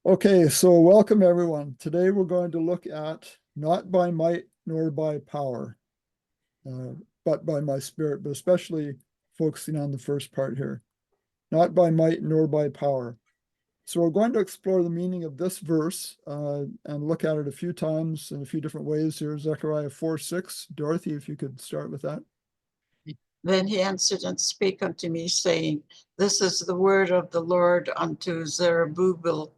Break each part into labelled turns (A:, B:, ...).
A: Okay, so welcome everyone. Today we're going to look at not by might nor by power, uh, but by my spirit, but especially focusing on the first part here. Not by might nor by power. So we're going to explore the meaning of this verse and look at it a few times in a few different ways here. Zechariah 4:6. Dorothy, if you could start with that.
B: Then he answered and spake unto me, saying, This is the word of the Lord unto Zerubbabel,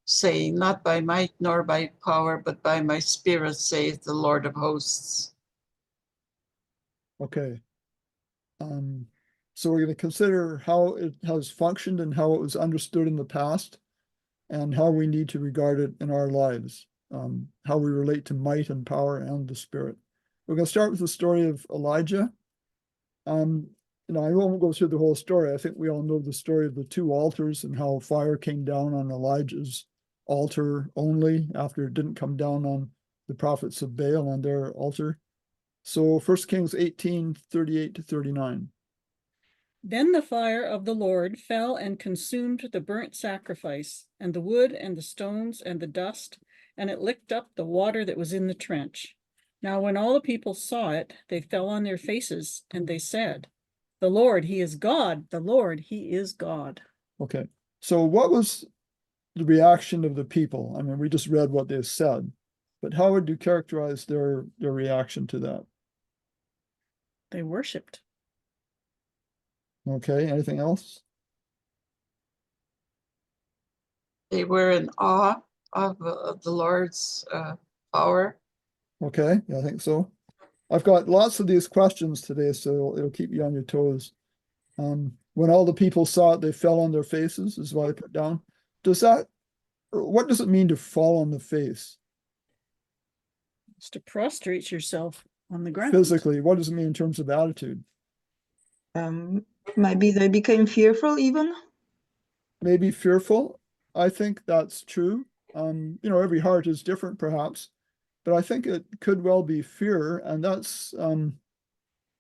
B: saying, Not by might nor by power, but by my spirit, saith the Lord of hosts.
A: Okay. So we're going to consider how it has functioned and how it was understood in the past, and how we need to regard it in our lives, how we relate to might and power and the Spirit. We're going to start with the story of Elijah. I won't go through the whole story. I think we all know the story of the two altars and how fire came down on Elijah's altar only after it didn't come down on the prophets of Baal on their altar. So 1 Kings 18:38-39.
C: Then the fire of the Lord fell and consumed the burnt sacrifice, and the wood, and the stones, and the dust, and it licked up the water that was in the trench. Now when all the people saw it, they fell on their faces, and they said, The Lord, he is God, the Lord, he is God.
A: Okay, so what was the reaction of the people? I mean, we just read what they said, but how would you characterize their reaction to that?
C: They worshipped.
A: Okay, anything else?
B: They were in awe of the Lord's power.
A: Okay, yeah, I think so. I've got lots of these questions today, so it'll keep you on your toes. When all the people saw it, they fell on their faces, is what I put down. What does it mean to fall on the face?
C: It's to prostrate yourself on the ground.
A: Physically, what does it mean in terms of attitude?
D: Maybe they became fearful even.
A: Maybe fearful. I think that's true. Every heart is different, perhaps, but I think it could well be fear, and that's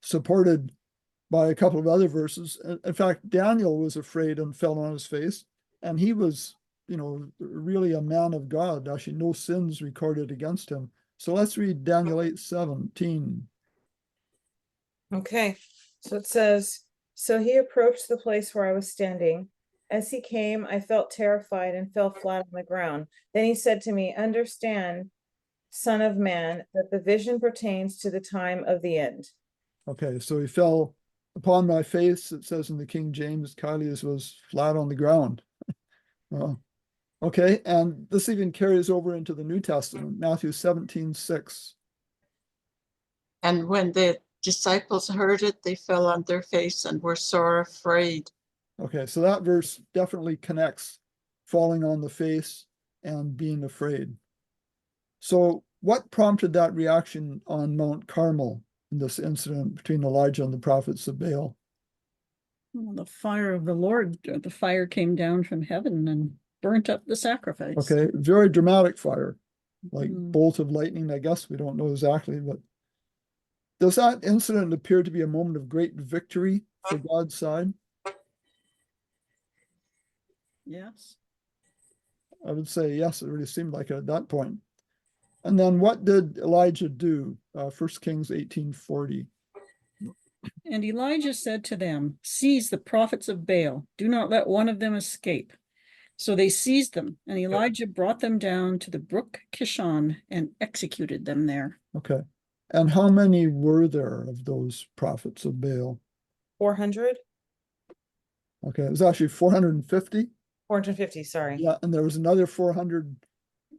A: supported by a couple of other verses. In fact, Daniel was afraid and fell on his face, and he was, really a man of God. Actually, no sins recorded against him. So let's read Daniel 8:17.
E: Okay, so it says, So he approached the place where I was standing. As he came, I felt terrified and fell flat on the ground. Then he said to me, Understand, Son of Man, that the vision pertains to the time of the end.
A: Okay, so he fell upon my face, it says in the King James. Kylia's was flat on the ground. Okay, and this even carries over into the New Testament, Matthew 17:6.
B: And when the disciples heard it, they fell on their face and were sore afraid.
A: Okay, so that verse definitely connects falling on the face and being afraid. So what prompted that reaction on Mount Carmel in this incident between Elijah and the prophets of Baal?
C: Well, the fire of the Lord, the fire came down from heaven and burnt up the sacrifice.
A: Okay, very dramatic fire, like bolt of lightning, I guess. We don't know exactly, but does that incident appear to be a moment of great victory for God's side?
C: Yes.
A: I would say yes, it really seemed like it at that point. And then what did Elijah do? 1 Kings 18:40.
C: And Elijah said to them, Seize the prophets of Baal. Do not let one of them escape. So they seized them, and Elijah brought them down to the brook Kishon and executed them there.
A: Okay. And how many were there of those prophets of Baal?
E: 400?
A: Okay, it was actually 450.
E: 450, sorry.
A: Yeah, and there was another 400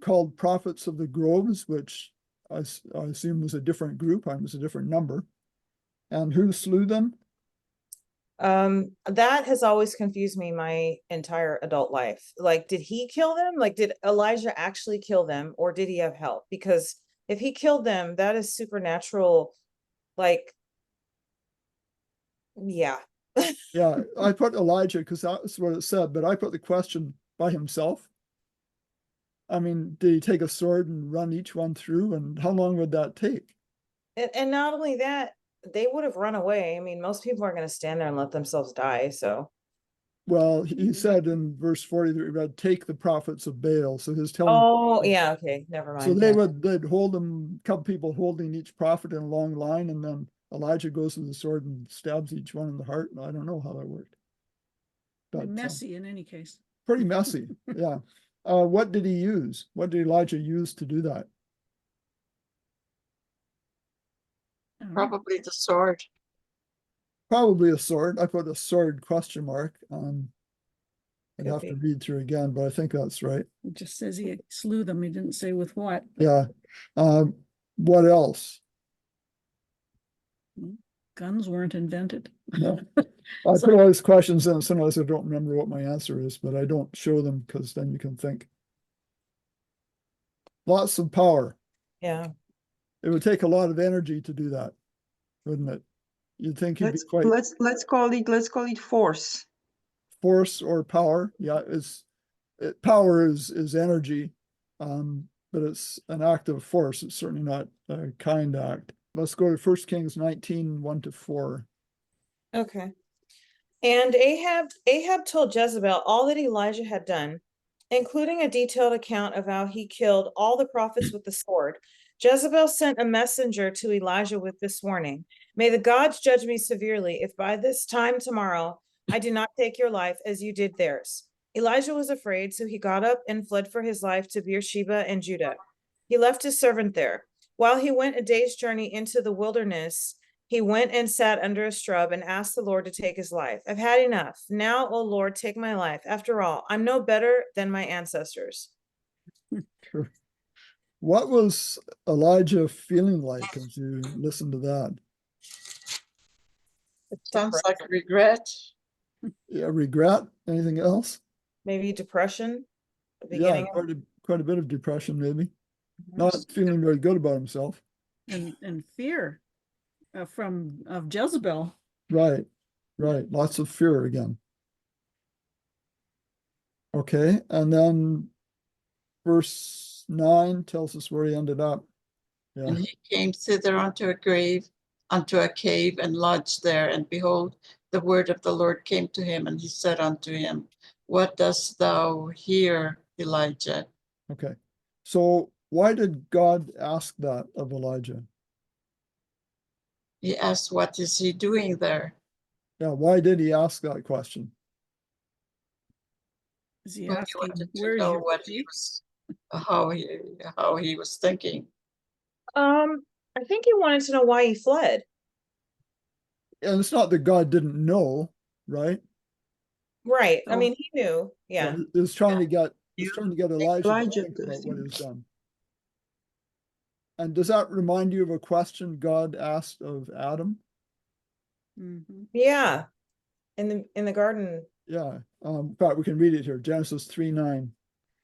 A: called prophets of the groves, which I assume was a different group. It was a different number. And who slew them?
E: That has always confused me my entire adult life. Like, did he kill them? Like, did Elijah actually kill them, or did he have help? Because if he killed them, that is supernatural. Like, yeah.
A: Yeah, I put Elijah because that's what it said, but I put the question by himself. I mean, did he take a sword and run each one through? And how long would that take?
E: And not only that, they would have run away. I mean, most people are going to stand there and let themselves die. So,
A: Well, he said in verse 40 that we read, take the prophets of Baal. So he's telling,
E: Oh, yeah, okay, never
A: so
E: mind.
A: they'd hold them, a couple people holding each prophet in a long line, and then Elijah goes with the sword and stabs each one in the heart. I don't know how that worked. But
C: Messy in any case.
A: pretty messy, yeah. What did he use? What did Elijah use to do that?
C: I don't know.
B: Probably the sword.
A: Probably a sword. I put a sword question mark. I'd
E: Could
A: have to
E: be.
A: read through again, but I think that's right.
C: It just says he slew them. He didn't say with what.
A: Yeah. What else?
C: Guns weren't invented.
A: No. I put all these questions in, and sometimes I don't remember what my answer is, but I don't show them because then you can think. Lots of power.
E: Yeah.
A: It would take a lot of energy to do that, wouldn't it? You'd think you'd be quite
D: Let's call it force.
A: force or power. Yeah, power is energy, but it's an act of force. It's certainly not a kind act. Let's go to 1 Kings 19, 1-4.
E: Okay. And Ahab told Jezebel all that Elijah had done, including a detailed account of how he killed all the prophets with the sword. Jezebel sent a messenger to Elijah with this warning: may the gods judge me severely if by this time tomorrow I do not take your life as you did theirs. Elijah was afraid, so he got up and fled for his life to Beersheba in Judah. He left his servant there. While he went a day's journey into the wilderness, he went and sat under a shrub and asked the Lord to take his life. I've had enough. Now, O Lord, take my life. After all, I'm no better than my ancestors.
A: Sure. What was Elijah feeling like as you listen to that?
B: It sounds like regret.
A: Yeah, regret? Anything else?
E: Maybe depression. The
A: Yeah,
E: beginning of
A: quite a bit of depression, maybe. Not feeling very good about himself.
C: And fear of Jezebel.
A: Right. Lots of fear again. Okay, and then verse 9 tells us where he ended up. Yeah.
B: And he came thither unto a cave, and lodged there. And behold, the word of the Lord came to him, and he said unto him, what dost thou here, Elijah?
A: Okay. So why did God ask that of Elijah?
B: He asked, what is he doing there?
A: Yeah, why did he ask that question?
C: Is he
B: Well, he
C: asking,
B: wanted to
C: where's
B: know
C: your
B: what he
C: faith?
B: was, how he was thinking.
E: I think he wanted to know why he fled.
A: And it's not that God didn't know, right?
E: Right. I
D: Oh.
E: mean, he knew. Yeah.
A: He was trying to get
D: Yeah.
A: Elijah to
D: Elijah
A: think
D: to
A: about what
D: think.
A: he's done. And does that remind you of a question God asked of Adam?
C: Mhm.
E: Yeah. In the garden.
A: Yeah. In fact, we can read it here. Genesis 3:9.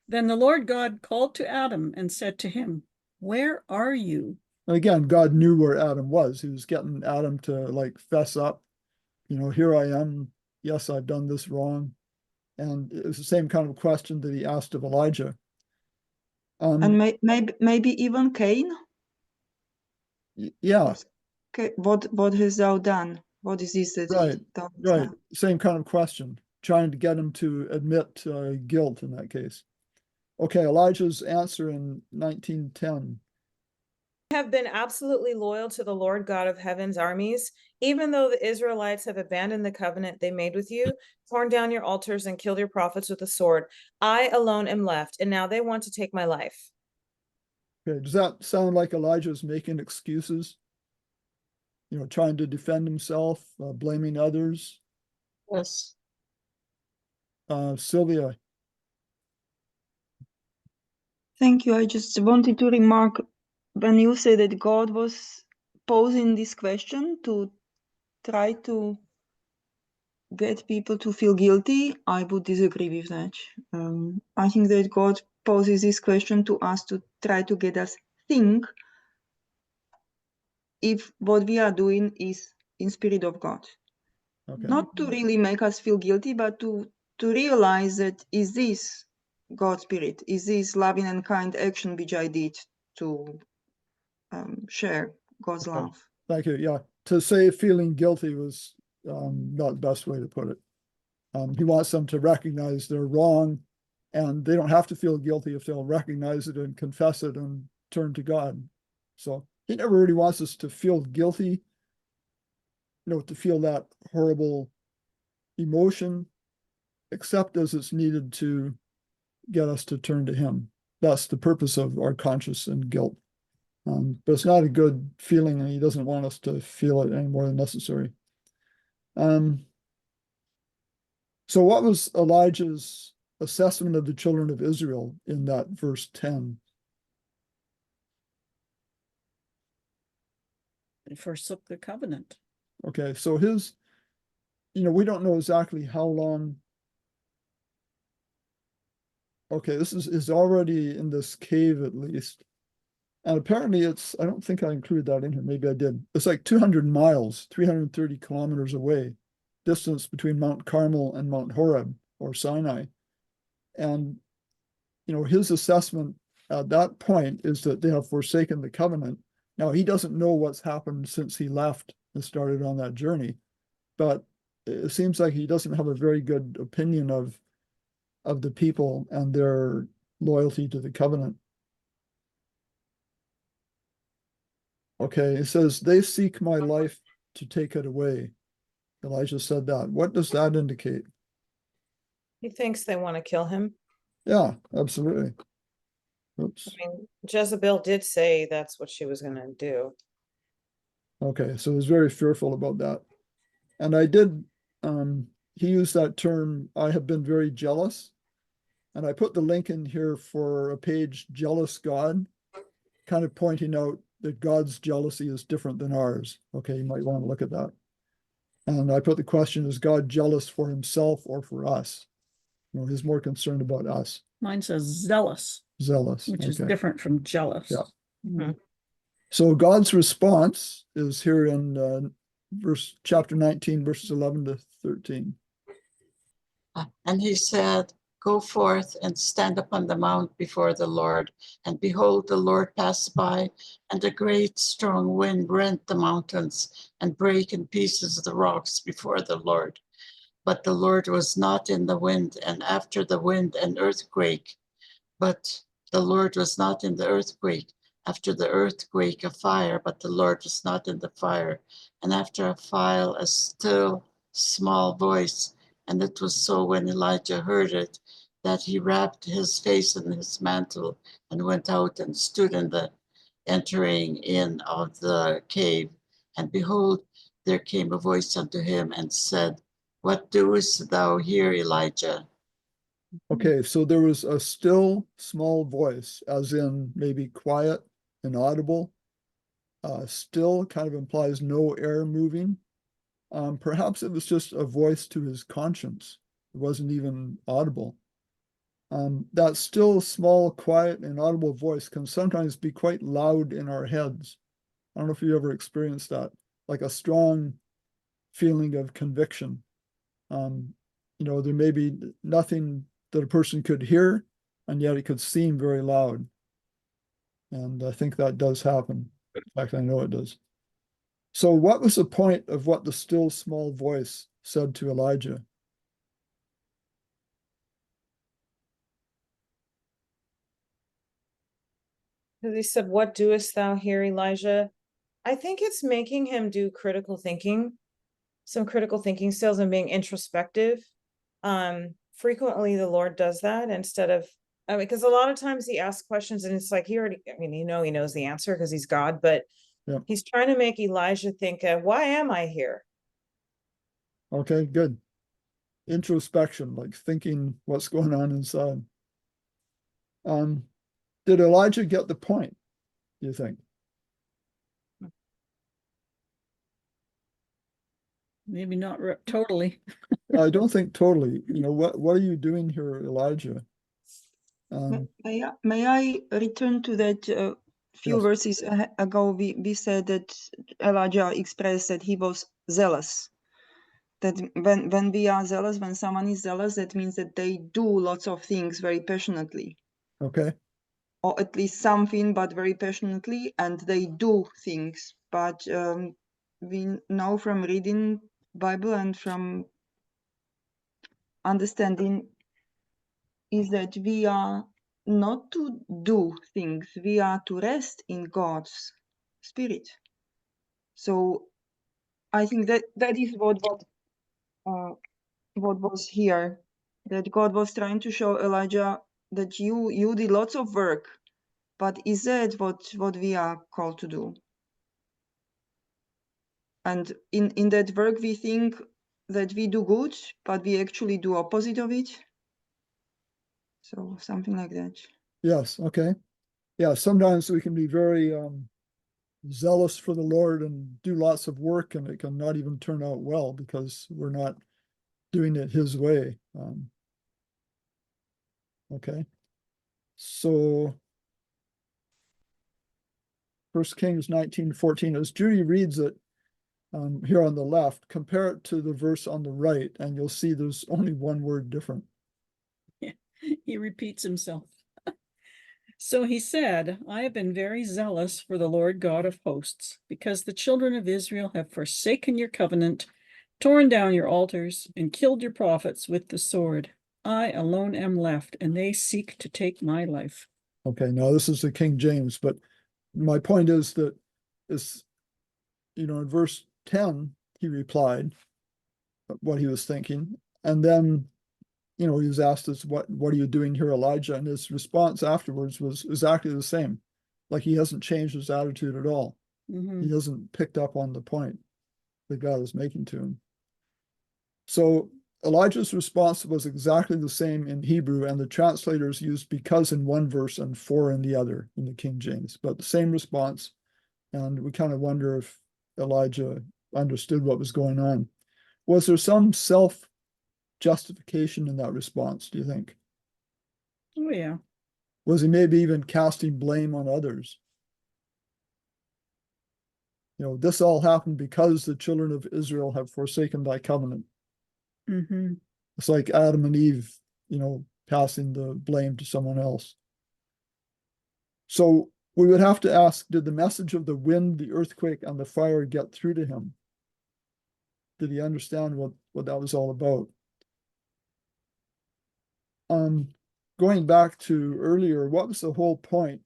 C: Then the Lord God called to Adam and said to him, where are you?
A: And again, God knew where Adam was. He was getting Adam to like fess up. Here I am. Yes, I've done this wrong. And it was the same kind of question that he asked of Elijah.
D: And maybe even Cain.
A: Yeah,
D: Okay, what hast thou done? What is this that
A: right,
D: thou hast
A: right.
D: done?
A: Same kind of question, trying to get him to admit guilt in that case. Okay, Elijah's answer in 19:10.
E: Have been absolutely loyal to the Lord God of heaven's armies, even though the Israelites have abandoned the covenant they made with you, torn down your altars, and killed your prophets with the sword. I alone am left, and now they want to take my life.
A: Okay, does that sound like Elijah's making excuses? Trying to defend himself, blaming others?
B: Yes.
A: Sylvia.
D: Thank you. I just wanted to remark when you say that God was posing this question to try to get people to feel guilty, I would disagree with that. I think that God poses this question to us to try to get us think if what we are doing is in spirit of God.
A: Okay.
D: Not to really make us feel guilty, but to realize that is this God's spirit? Is this loving and kind action which I did to share God's
A: Okay.
D: love?
A: Thank you. Yeah, to say feeling guilty was not the best way to put it. He wants them to recognize they're wrong, and they don't have to feel guilty if they'll recognize it and confess it and turn to God. So he never really wants us to feel guilty, to feel that horrible emotion, except as it's needed to get us to turn to him. That's the purpose of our conscience and guilt. But it's not a good feeling, and he doesn't want us to feel it any more than necessary. So what was Elijah's assessment of the children of Israel in that verse 10?
C: They forsook the covenant.
A: Okay, so his, we don't know exactly how long. Okay, this is already in this cave at least. And apparently I don't think I included that in here. Maybe I did. It's like 200 miles, 330 kilometers away, distance between Mount Carmel and Mount Horeb or Sinai. And, his assessment at that point is that they have forsaken the covenant. Now, he doesn't know what's happened since he left and started on that journey, but it seems like he doesn't have a very good opinion of the people and their loyalty to the covenant. Okay, it says, they seek my life to take it away. Elijah said that. What does that indicate?
E: He thinks they want to kill him.
A: Yeah, absolutely. Oops.
E: I mean, Jezebel did say that's what she was going to do.
A: Okay, so he was very fearful about that. And he used that term, I have been very jealous. And I put the link in here for a page, Jealous God, kind of pointing out that God's jealousy is different than ours. Okay, you might want to look at that. And I put the question, is God jealous for himself or for us? He's more concerned about us.
C: Mine says zealous,
A: Zealous.
C: which is
A: okay.
C: different from jealous.
A: Yeah.
C: Mhm.
A: So God's response is here in chapter 19, verses 11 to 13.
B: And he said, go forth and stand upon the mount before the Lord. And behold, the Lord passed by, and a great strong wind rent the mountains and brake in pieces the rocks before the Lord. But the Lord was not in the wind, and after the wind an earthquake. But the Lord was not in the earthquake. After the earthquake a fire, but the Lord was not in the fire. And after a fire a still small voice. And it was so when Elijah heard it, that he wrapped his face in his mantle and went out and stood in the entering in of the cave. And behold, there came a voice unto him and said, what doest thou here, Elijah?
A: Okay, so there was a still small voice, as in maybe quiet, inaudible. Still kind of implies no air moving. Perhaps it was just a voice to his conscience. It wasn't even audible. That still small, quiet, inaudible voice can sometimes be quite loud in our heads. I don't know if you ever experienced that, like a strong feeling of conviction. There may be nothing that a person could hear, and yet it could seem very loud. And I think that does happen. In fact, I know it does. So what was the point of what the still small voice said to Elijah?
E: Because he said, what doest thou here, Elijah? I think it's making him do critical thinking, some critical thinking skills and being introspective. Frequently the Lord does that instead of, because a lot of times he asks questions and it's like he already, he knows the answer because he's God, but
A: Yeah.
E: he's trying to make Elijah think, why am I here?
A: Okay, good. Introspection, like thinking what's going on inside. Did Elijah get the point, do you think?
C: Maybe not totally.
A: I don't think totally. What are you doing here, Elijah?
D: May I return to that few
A: Yes.
D: verses ago? We said that Elijah expressed that he was zealous. That when we are zealous, when someone is zealous, that means that they do lots of things very passionately.
A: Okay.
D: Or at least something, but very passionately, and they do things. But we know from reading Bible and from understanding is that we are not to do things, we are to rest in God's spirit. So I think that is what was here, that God was trying to show Elijah that you did lots of work, but is that what we are called to do? And in that work we think that we do good, but we actually do opposite of it. So something like that.
A: Yes, okay. Yeah, sometimes we can be very zealous for the Lord and do lots of work, and it can not even turn out well because we're not doing it His way. Okay. So 1 Kings 19:14, as Judy reads it here on the left, compare it to the verse on the right, and you'll see there's only one word different.
C: He repeats himself. So he said, I have been very zealous for the Lord God of hosts, because the children of Israel have forsaken your covenant, torn down your altars, and killed your prophets with the sword. I alone am left, and they seek to take my life.
A: Okay, now this is the King James, but my point is that in verse 10, he replied what he was thinking. And then, he was asked us, what are you doing here, Elijah? And his response afterwards was exactly the same. Like he hasn't changed his attitude at all.
C: Mhm.
A: He hasn't picked up on the point that God is making to him. So Elijah's response was exactly the same in Hebrew, and the translators used because in one verse and for in the other in the King James, but the same response. And we kind of wonder if Elijah understood what was going on. Was there some self-justification in that response, do you think?
C: Oh, yeah.
A: Was he maybe even casting blame on others? This all happened because the children of Israel have forsaken thy covenant.
C: Mm-hmm.
A: It's like Adam and Eve, passing the blame to someone else. So we would have to ask, did the message of the wind, the earthquake, and the fire get through to him? Did he understand what that was all about? Going back to earlier, what was the whole point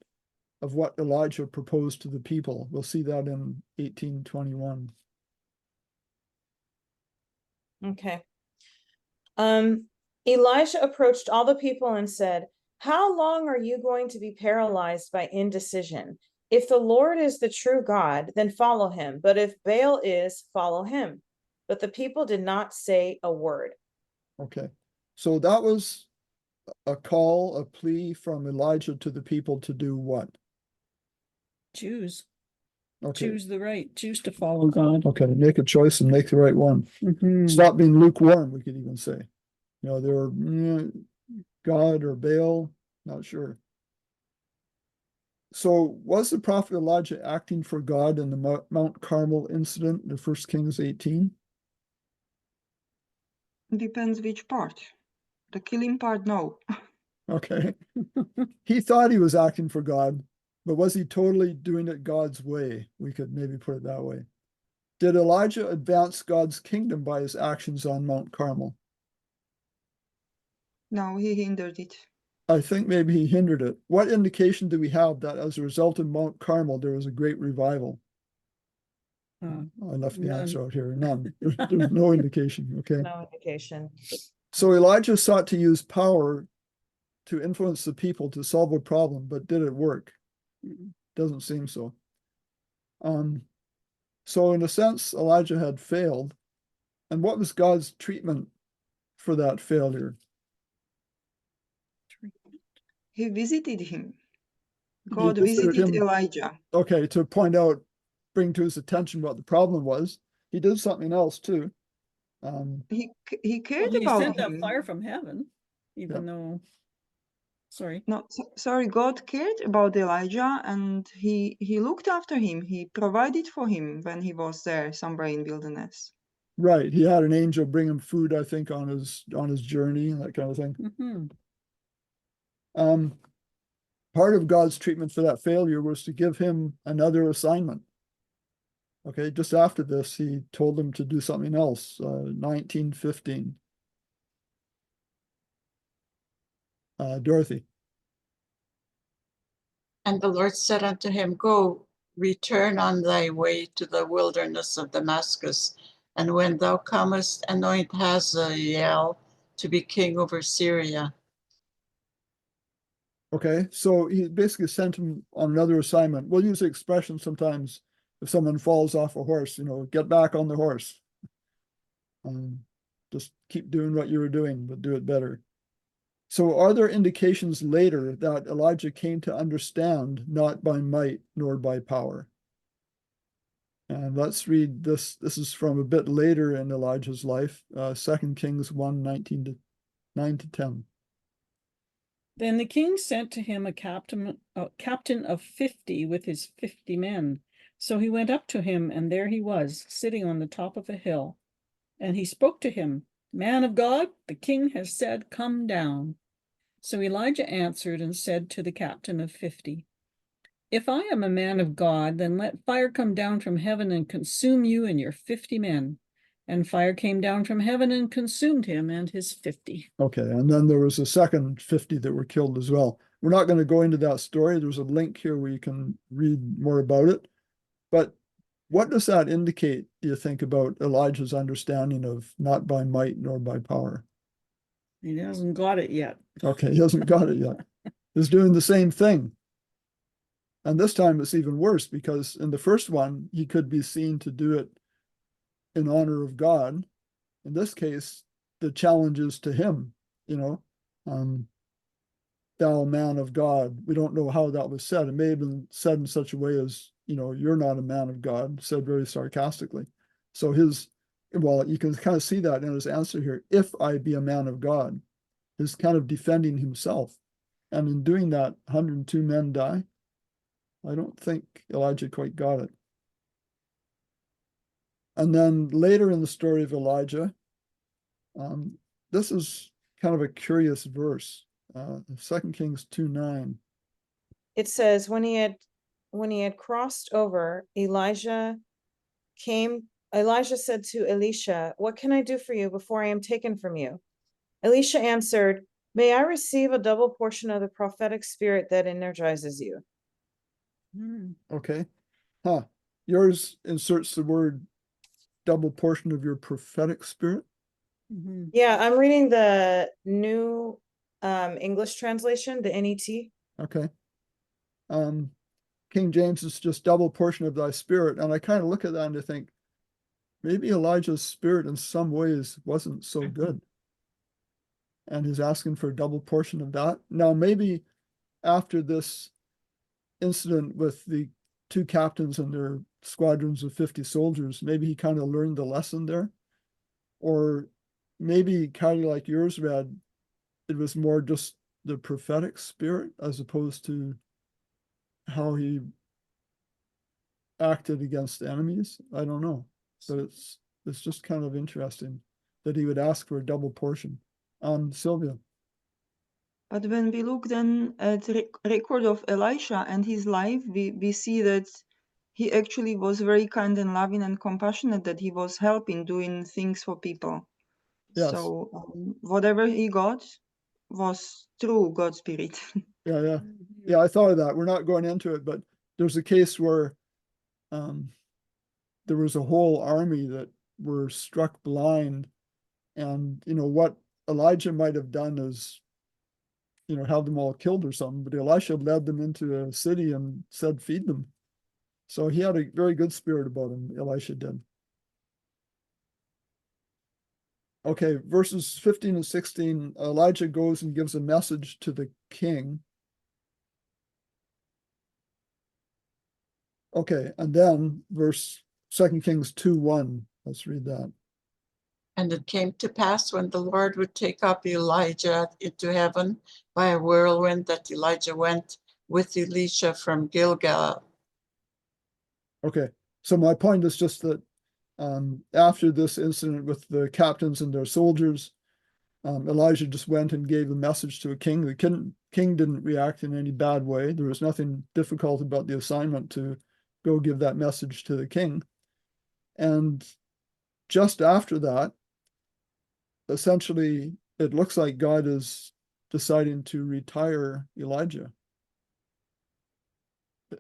A: of what Elijah proposed to the people? We'll see that in 18:21.
E: Okay. Elisha approached all the people and said, how long are you going to be paralyzed by indecision? If the Lord is the true God, then follow him. But if Baal is, follow him. But the people did not say a word.
A: Okay. So that was a call, a plea from Elijah to the people to do what?
C: Choose.
A: Okay.
C: Choose to follow God.
A: Okay, make a choice and make the right one.
C: Mhm.
A: Stop being lukewarm, we could even say. They're God or Baal, not sure. So was the prophet Elijah acting for God in the Mount Carmel incident in 1 Kings 18?
D: Depends which part. The killing part, no.
A: Okay. He thought he was acting for God, but was he totally doing it God's way? We could maybe put it that way. Did Elijah advance God's kingdom by his actions on Mount Carmel?
D: No, he hindered it.
A: I think maybe he hindered it. What indication do we have that as a result of Mount Carmel, there was a great revival? I left the
C: None.
A: answer out here. None. There's no indication. Okay.
E: No indication.
A: So Elijah sought to use power to influence the people to solve a problem, but did it work? Doesn't seem so. So in a sense, Elijah had failed. And what was God's treatment for that failure?
D: He visited him.
A: He
D: God
A: visited
D: visited
A: him.
D: Elijah.
A: Okay, to point out, bring to his attention what the problem was. He did something else too.
D: He
C: Well,
D: cared
C: he
D: about
C: sent
D: him.
C: up fire from heaven, even though, sorry.
D: No, sorry, God cared about Elijah and he looked after him. He provided for him when he was there somewhere in wilderness.
A: Right. He had an angel bring him food, I think, on his journey, that kind of thing.
C: Mm-hmm.
A: Part of God's treatment for that failure was to give him another assignment. Okay, just after this, he told him to do something else, 19:15. Dorothy.
B: And the Lord said unto him, Go, return on thy way to the wilderness of Damascus, and when thou comest, anoint Hazael to be king over Syria.
A: Okay, so he basically sent him on another assignment. We'll use the expression sometimes if someone falls off a horse, get back on the horse. Just keep doing what you were doing, but do it better. So are there indications later that Elijah came to understand not by might nor by power? And let's read this. This is from a bit later in Elijah's life, 2 Kings 1:9-10.
C: Then the king sent to him a captain of 50 with his 50 men. So he went up to him, and there he was, sitting on the top of a hill. And he spoke to him, Man of God, the king has said, Come down. So Elijah answered and said to the captain of 50, If I am a man of God, then let fire come down from heaven and consume you and your 50 men. And fire came down from heaven and consumed him and his 50.
A: Okay, and then there was a second 50 that were killed as well. We're not going to go into that story. There's a link here where you can read more about it. But what does that indicate, do you think, about Elijah's understanding of not by might nor by power?
C: He hasn't got it yet.
A: Okay, he hasn't got it yet. He's doing the same thing. And this time it's even worse because in the first one, he could be seen to do it in honor of God. In this case, the challenge is to him, thou man of God. We don't know how that was said. It may have been said in such a way as, you're not a man of God, said very sarcastically. So you can kind of see that in his answer here. If I be a man of God, he's kind of defending himself. And in doing that, 102 men die. I don't think Elijah quite got it. And then later in the story of Elijah, this is kind of a curious verse, 2 Kings 2:9.
E: It says, when he had crossed over, Elijah said to Elisha, What can I do for you before I am taken from you? Elisha answered, May I receive a double portion of the prophetic spirit that energizes you?
A: Okay. Yours inserts the word double portion of your prophetic spirit.
E: Yeah, I'm reading the new English translation, the NET.
A: Okay. King James is just double portion of thy spirit. And I kind of look at that and I think, maybe Elijah's spirit in some ways wasn't so good. And he's asking for a double portion of that. Now, maybe after this incident with the two captains and their squadrons of 50 soldiers, maybe he kind of learned the lesson there. Or maybe kind of like yours read, it was more just the prophetic spirit as opposed to how he acted against enemies. I don't know. But it's just kind of interesting that he would ask for a double portion. Sylvia.
D: But when we look then at the record of Elisha and his life, we see that he actually was very kind and loving and compassionate, that he was helping, doing things for people.
A: Yes.
D: So whatever he got was through God's Spirit.
A: Yeah, I thought of that. We're not going into it, but there's a case where there was a whole army that were struck blind. And, what Elijah might have done is, have them all killed or something, but Elisha led them into a city and said, feed them. So he had a very good spirit about him, Elisha did. Okay, verses 15 and 16, Elijah goes and gives a message to the king. Okay, and then verse 2 Kings 2:1. Let's read that.
B: And it came to pass when the Lord would take up Elijah into heaven by a whirlwind that Elijah went with Elisha from Gilgal.
A: Okay, so my point is just that after this incident with the captains and their soldiers, Elijah just went and gave a message to a king. The king didn't react in any bad way. There was nothing difficult about the assignment to go give that message to the king. And just after that, essentially, it looks like God is deciding to retire Elijah.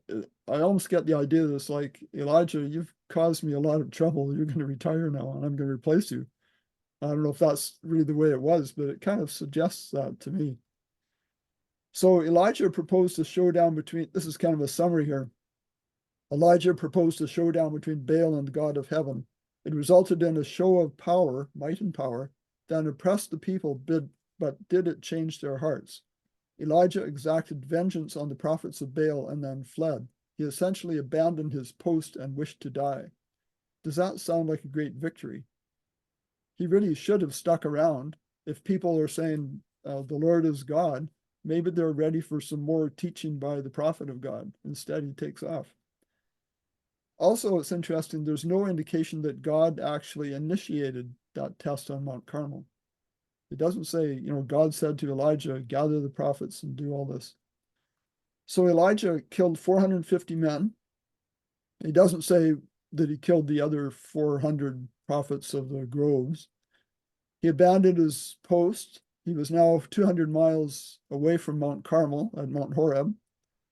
A: I almost get the idea that it's like, Elijah, you've caused me a lot of trouble. You're going to retire now, and I'm going to replace you. I don't know if that's really the way it was, but it kind of suggests that to me. So Elijah proposed a showdown between, this is kind of a summary here. Elijah proposed a showdown between Baal and the God of heaven. It resulted in a show of power, might and power, that impressed the people, but did it change their hearts? Elijah exacted vengeance on the prophets of Baal and then fled. He essentially abandoned his post and wished to die. Does that sound like a great victory? He really should have stuck around. If people are saying the Lord is God, maybe they're ready for some more teaching by the prophet of God. Instead, he takes off. Also, it's interesting, there's no indication that God actually initiated that test on Mount Carmel. It doesn't say, God said to Elijah, gather the prophets and do all this. So Elijah killed 450 men. He doesn't say that he killed the other 400 prophets of the groves. He abandoned his post. He was now 200 miles away from Mount Carmel at Mount Horeb.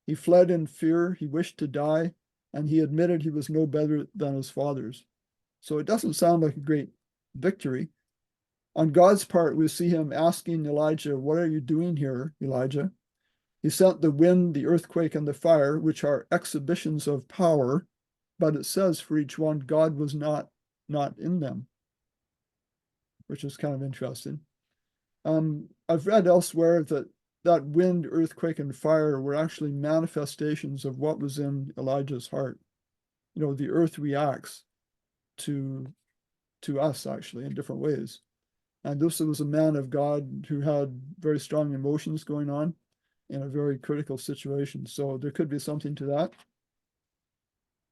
A: He fled in fear. He wished to die, and he admitted he was no better than his fathers. So it doesn't sound like a great victory. On God's part, we see him asking Elijah, what are you doing here, Elijah? He sent the wind, the earthquake, and the fire, which are exhibitions of power, but it says for each one, God was not in them, which is kind of interesting. I've read elsewhere that wind, earthquake, and fire were actually manifestations of what was in Elijah's heart. The earth reacts to us, actually, in different ways. And this was a man of God who had very strong emotions going on in a very critical situation. So there could be something to that.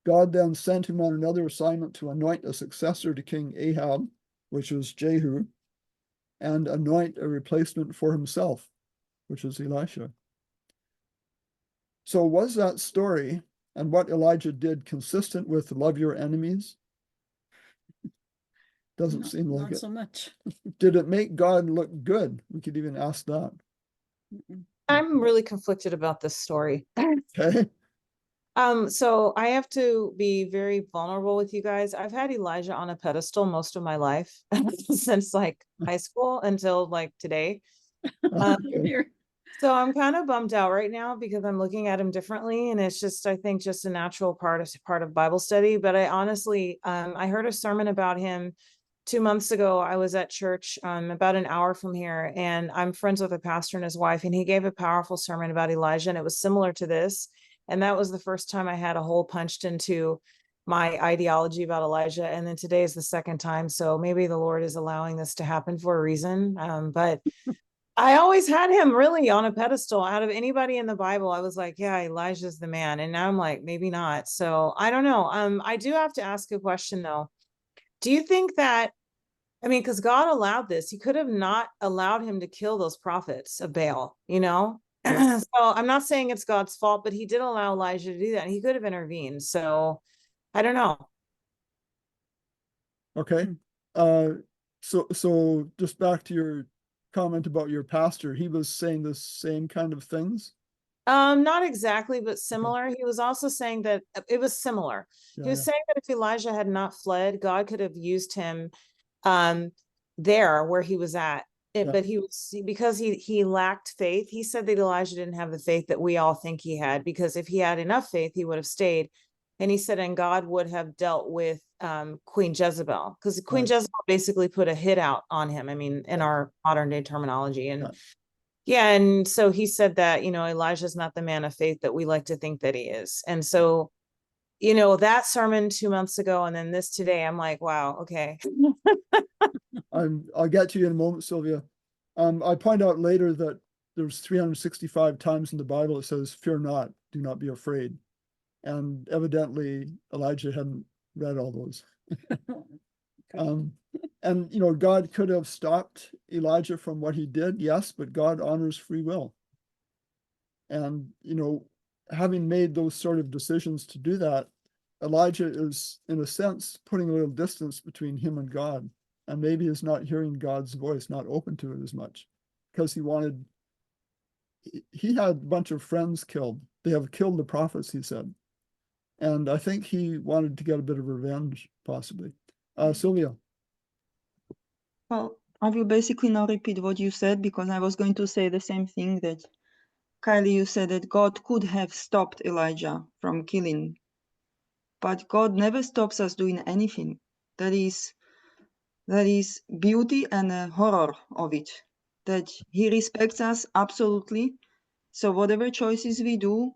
A: God then sent him on another assignment to anoint a successor to King Ahab, which was Jehu, and anoint a replacement for himself, which is Elisha. So was that story and what Elijah did consistent with love your enemies? Doesn't seem like
C: Not
A: it.
C: so much.
A: Did it make God look good? We could even ask that.
E: I'm really conflicted about this story.
A: Okay.
E: So I have to be very vulnerable with you guys. I've had Elijah on a pedestal most of my life since like high school until like today.
A: Okay.
E: So I'm kind of bummed out right now because I'm looking at him differently, and it's just, I think, just a natural part of Bible study. But I honestly, I heard a sermon about him 2 months ago. I was at church about an hour from here, and I'm friends with a pastor and his wife, and he gave a powerful sermon about Elijah, and it was similar to this. And that was the first time I had a hole punched into my ideology about Elijah. And then today is the second time. So maybe the Lord is allowing this to happen for a reason. But I always had him really on a pedestal. Out of anybody in the Bible, I was like, yeah, Elijah's the man. And now I'm like, maybe not. So I don't know. I do have to ask a question though. Do you think that, because God allowed this, he could have not allowed him to kill those prophets of Baal,
A: Yeah.
E: So I'm not saying it's God's fault, but he did allow Elijah to do that. And he could have intervened. So I don't know.
A: Okay. So just back to your comment about your pastor, he was saying the same kind of things.
E: Not exactly, but similar. He was also saying that it was similar. He was saying that if Elijah had not fled, God could have used him there where he was at. But he was, because he lacked faith. He said that Elijah didn't have the faith that we all think he had, because if he had enough faith, he would have stayed. And he said, and God would have dealt with Queen Jezebel, because Queen Jezebel basically put a hit out on him. In our modern day terminology. And and so he said that, Elijah's not the man of faith that we like to think that he is. And so, that sermon 2 months ago and then this today, I'm like, wow, okay.
A: I'll get to you in a moment, Sylvia. I point out later that there's 365 times in the Bible it says, fear not, do not be afraid. And evidently Elijah hadn't read all those. And God could have stopped Elijah from what he did, yes, but God honors free will. And having made those sort of decisions to do that, Elijah is, in a sense, putting a little distance between him and God, and maybe is not hearing God's voice, not open to it as much, because he wanted he had a bunch of friends killed. They have killed the prophets, he said. And I think he wanted to get a bit of revenge, possibly. Sylvia.
D: Well, I will basically now repeat what you said, because I was going to say the same thing that Kylie, you said that God could have stopped Elijah from killing, but God never stops us doing anything. That is beauty and a horror of it, that he respects us absolutely. So whatever choices we do,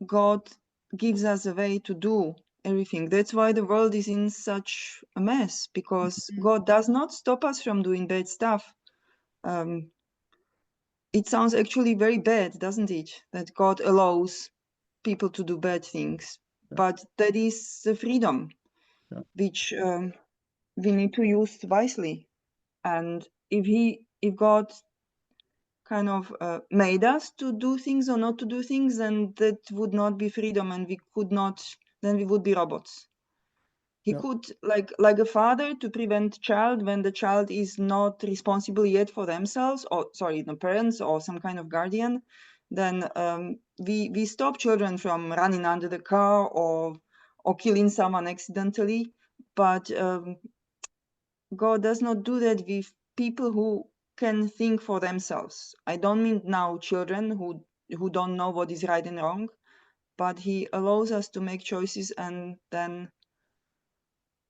D: God gives us a way to do everything. That's why the world is in such a mess, because God does not stop us from doing bad stuff. It sounds actually very bad, doesn't it? That God allows people to do bad things, but that is the freedom which we need to use wisely. And if God kind of made us to do things or not to do things, then that would not be freedom, and then we would be robots. He could, like a father, to prevent child when the child is not responsible yet for themselves, or sorry, the parents or some kind of guardian, then we stop children from running under the car or killing someone accidentally. But God does not do that with people who can think for themselves. I don't mean now children who don't know what is right and wrong, but he allows us to make choices, and then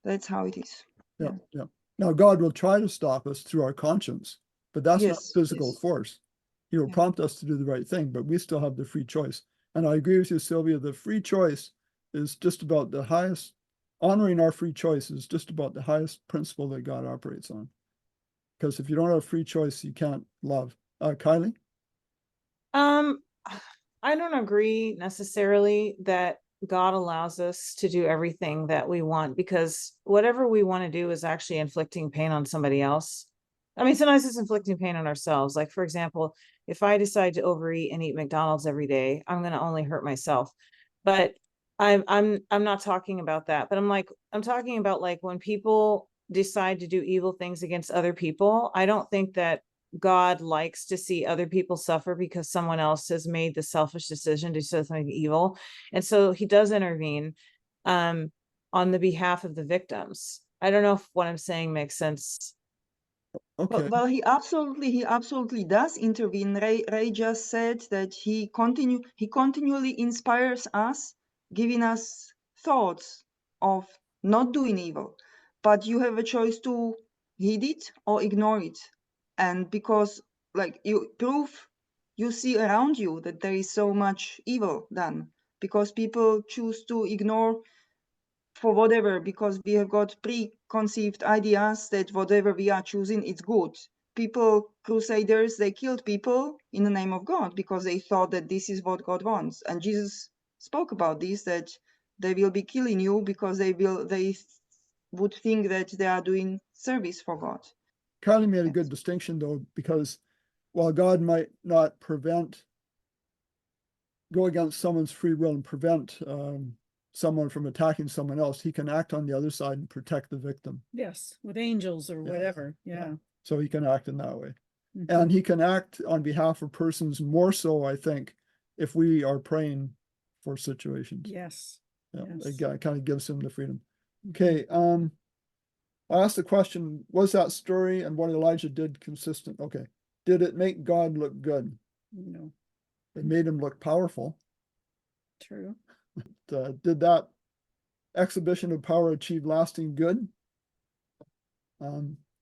D: that's how it is.
A: Yeah. Now, God will try to stop us through our conscience, but that's not
D: Yes,
A: physical
D: yes.
A: force. He will prompt us to do the right thing, but we still have the free choice. And I agree with you, Sylvia, the free choice is just about the highest, honoring our free choice is just about the highest principle that God operates on. Because if you don't have free choice, you can't love. Kylie?
E: I don't agree necessarily that God allows us to do everything that we want, because whatever we want to do is actually inflicting pain on somebody else. I mean, sometimes it's inflicting pain on ourselves. Like, for example, if I decide to overeat and eat McDonald's every day, I'm going to only hurt myself. But I'm not talking about that. But I'm talking about, like, when people decide to do evil things against other people. I don't think that God likes to see other people suffer because someone else has made the selfish decision to do something evil. And so he does intervene on the behalf of the victims. I don't know if what I'm saying makes sense.
A: Okay.
D: Well, he absolutely does intervene. Ray just said that he continually inspires us, giving us thoughts of not doing evil. But you have a choice to heed it or ignore it. And because, like, you see around you that there is so much evil done, because people choose to ignore for whatever, because we have got preconceived ideas that whatever we are choosing, it's good. People, crusaders, they killed people in the name of God because they thought that this is what God wants. And Jesus spoke about this, that they will be killing you because they would think that they are doing service for God.
A: Kylie made a good distinction, though, because while God might not go against someone's free will and prevent someone from attacking someone else, he can act on the other side and protect the victim.
C: Yes, with angels or whatever. Yeah.
A: So he can act in that way.
C: Mhm.
A: And he can act on behalf of persons more so, I think, if we are praying for situations.
C: Yes.
A: Yeah,
C: Yes.
A: it kind of gives him the freedom. Okay, I asked the question, was that story and what Elijah did consistent? Okay. Did it make God look good?
C: No,
A: It made him look powerful.
C: true.
A: Did that exhibition of power achieve lasting good?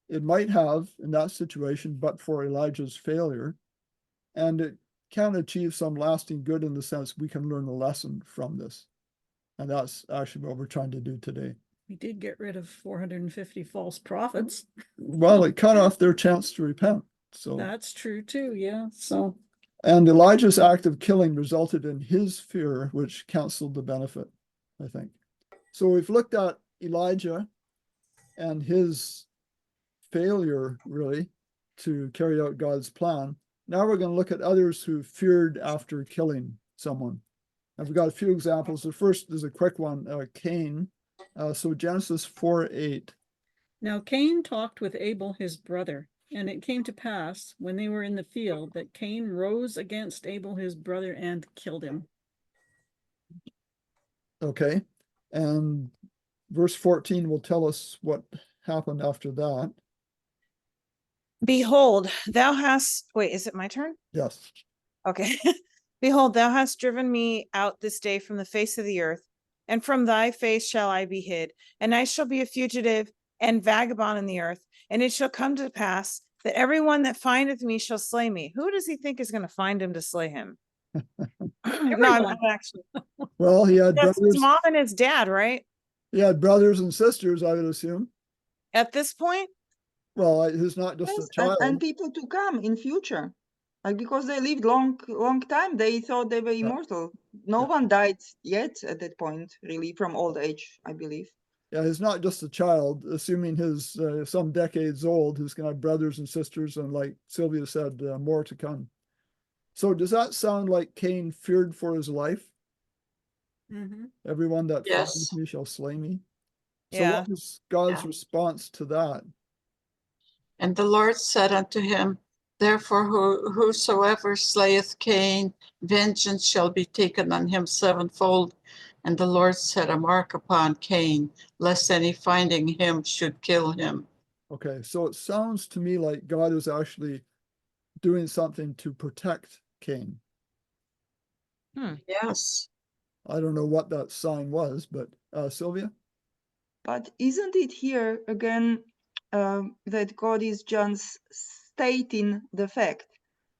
A: It might have in that situation, but for Elijah's failure. And it can achieve some lasting good in the sense we can learn a lesson from this. And that's actually what we're trying to do today.
C: We did get rid of 450 false prophets.
A: Well, it cut off their chance to repent. So
C: That's true too. Yeah. So,
A: and Elijah's act of killing resulted in his fear, which canceled the benefit, I think. So we've looked at Elijah and his failure, really, to carry out God's plan. Now we're going to look at others who feared after killing someone. And we've got a few examples. The first is a quick one, Cain. So Genesis 4:8.
C: now Cain talked with Abel, his brother. And it came to pass, when they were in the field, that Cain rose against Abel his brother and killed him.
A: Okay. And verse 14 will tell us what happened after that.
E: Behold, thou hast, wait, is it my turn?
A: Yes.
E: Okay. Behold, thou hast driven me out this day from the face of the earth, and from thy face shall I be hid, and I shall be a fugitive and vagabond in the earth. And it shall come to pass that everyone that findeth me shall slay me. Who does he think is going to find him to slay him? No, I'm
C: Everyone.
E: actually.
A: Well, he had
E: That's his
A: brothers.
E: mom and his dad, right?
A: He had brothers and sisters, I would assume.
E: At this point?
A: Well, he's not just a
D: Yes,
A: child.
D: and people to come in future. Like because they lived long time, they thought they were immortal. No
A: Yeah.
D: one died yet at that point, really, from old age, I believe.
A: Yeah, he's not just a child. Assuming he's some decades old, he's going to have brothers and sisters, and like Sylvia said, more to come. So does that sound like Cain feared for his life?
C: Mm-hmm.
A: Everyone that
B: Yes.
A: finds me shall slay me. So
E: Yeah.
A: what was God's
B: Yeah.
A: response to that?
B: And the Lord said unto him, Therefore whosoever slayeth Cain, vengeance shall be taken on him sevenfold. And the Lord set a mark upon Cain, lest any finding him should kill him.
A: Okay, so it sounds to me like God is actually doing something to protect Cain.
B: Yes.
A: I don't know what that sign was, but Sylvia?
D: But isn't it here again that God is just stating the fact?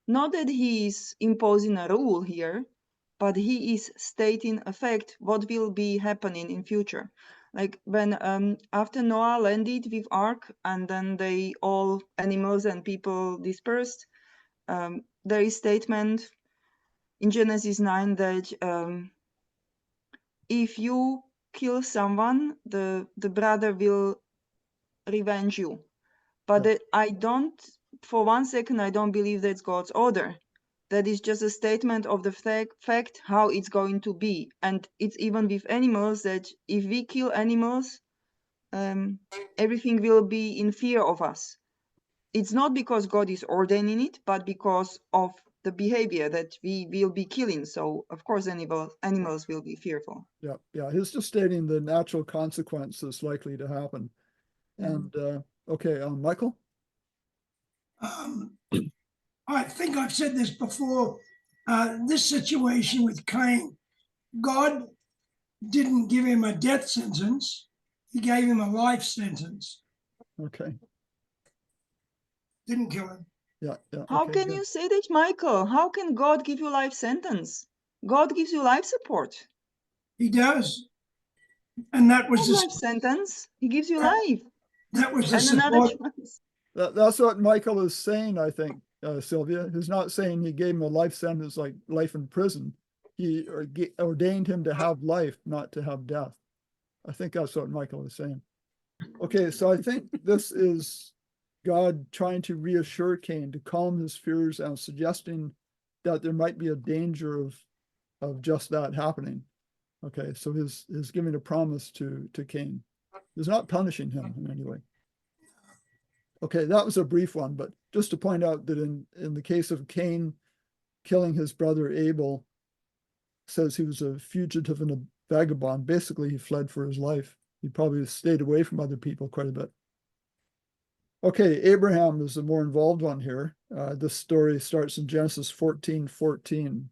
D: Not that he is imposing a rule here, but he is stating a fact what will be happening in future. Like when after Noah landed with Ark and then they all animals and people dispersed, there is statement in Genesis 9 that if you kill someone, the brother will revenge you. But
A: Yeah.
D: I don't, for 1 second, I don't believe that's God's order. That is just a statement of the fact how it's going to be. And it's even with animals that if we kill animals, everything will be in fear of us. It's not because God is ordaining it, but because of the behavior that we will be killing. So of course animals will be fearful.
A: Yeah. He's just stating the natural consequence that's likely to happen. And okay, Michael?
F: I think I've said this before. This situation with Cain, God didn't give him a death sentence. He gave him a life sentence.
A: Okay.
F: Didn't kill him.
A: Yeah.
D: How
A: Okay,
D: can
A: good.
D: you say that, Michael? How can God give you life sentence? God gives you life support.
F: He does. And that was
D: Not
F: the
D: life sentence. He gives you
F: that,
D: life
F: that was the
D: and another
F: support.
D: chance.
A: That's what Michael is saying, I think, Sylvia. He's not saying he gave him a life sentence like life in prison. He ordained him to have life, not to have death. I think that's what Michael is saying. Okay, so I think this is God trying to reassure Cain, to calm his fears, and suggesting that there might be a danger of just that happening. Okay, so he's giving a promise to Cain. He's not punishing him in any way. Okay, that was a brief one, but just to point out that in the case of Cain killing his brother Abel, says he was a fugitive and a vagabond. Basically, he fled for his life. He probably stayed away from other people quite a bit. Okay, Abraham is the more involved one here. This story starts in Genesis 14:14.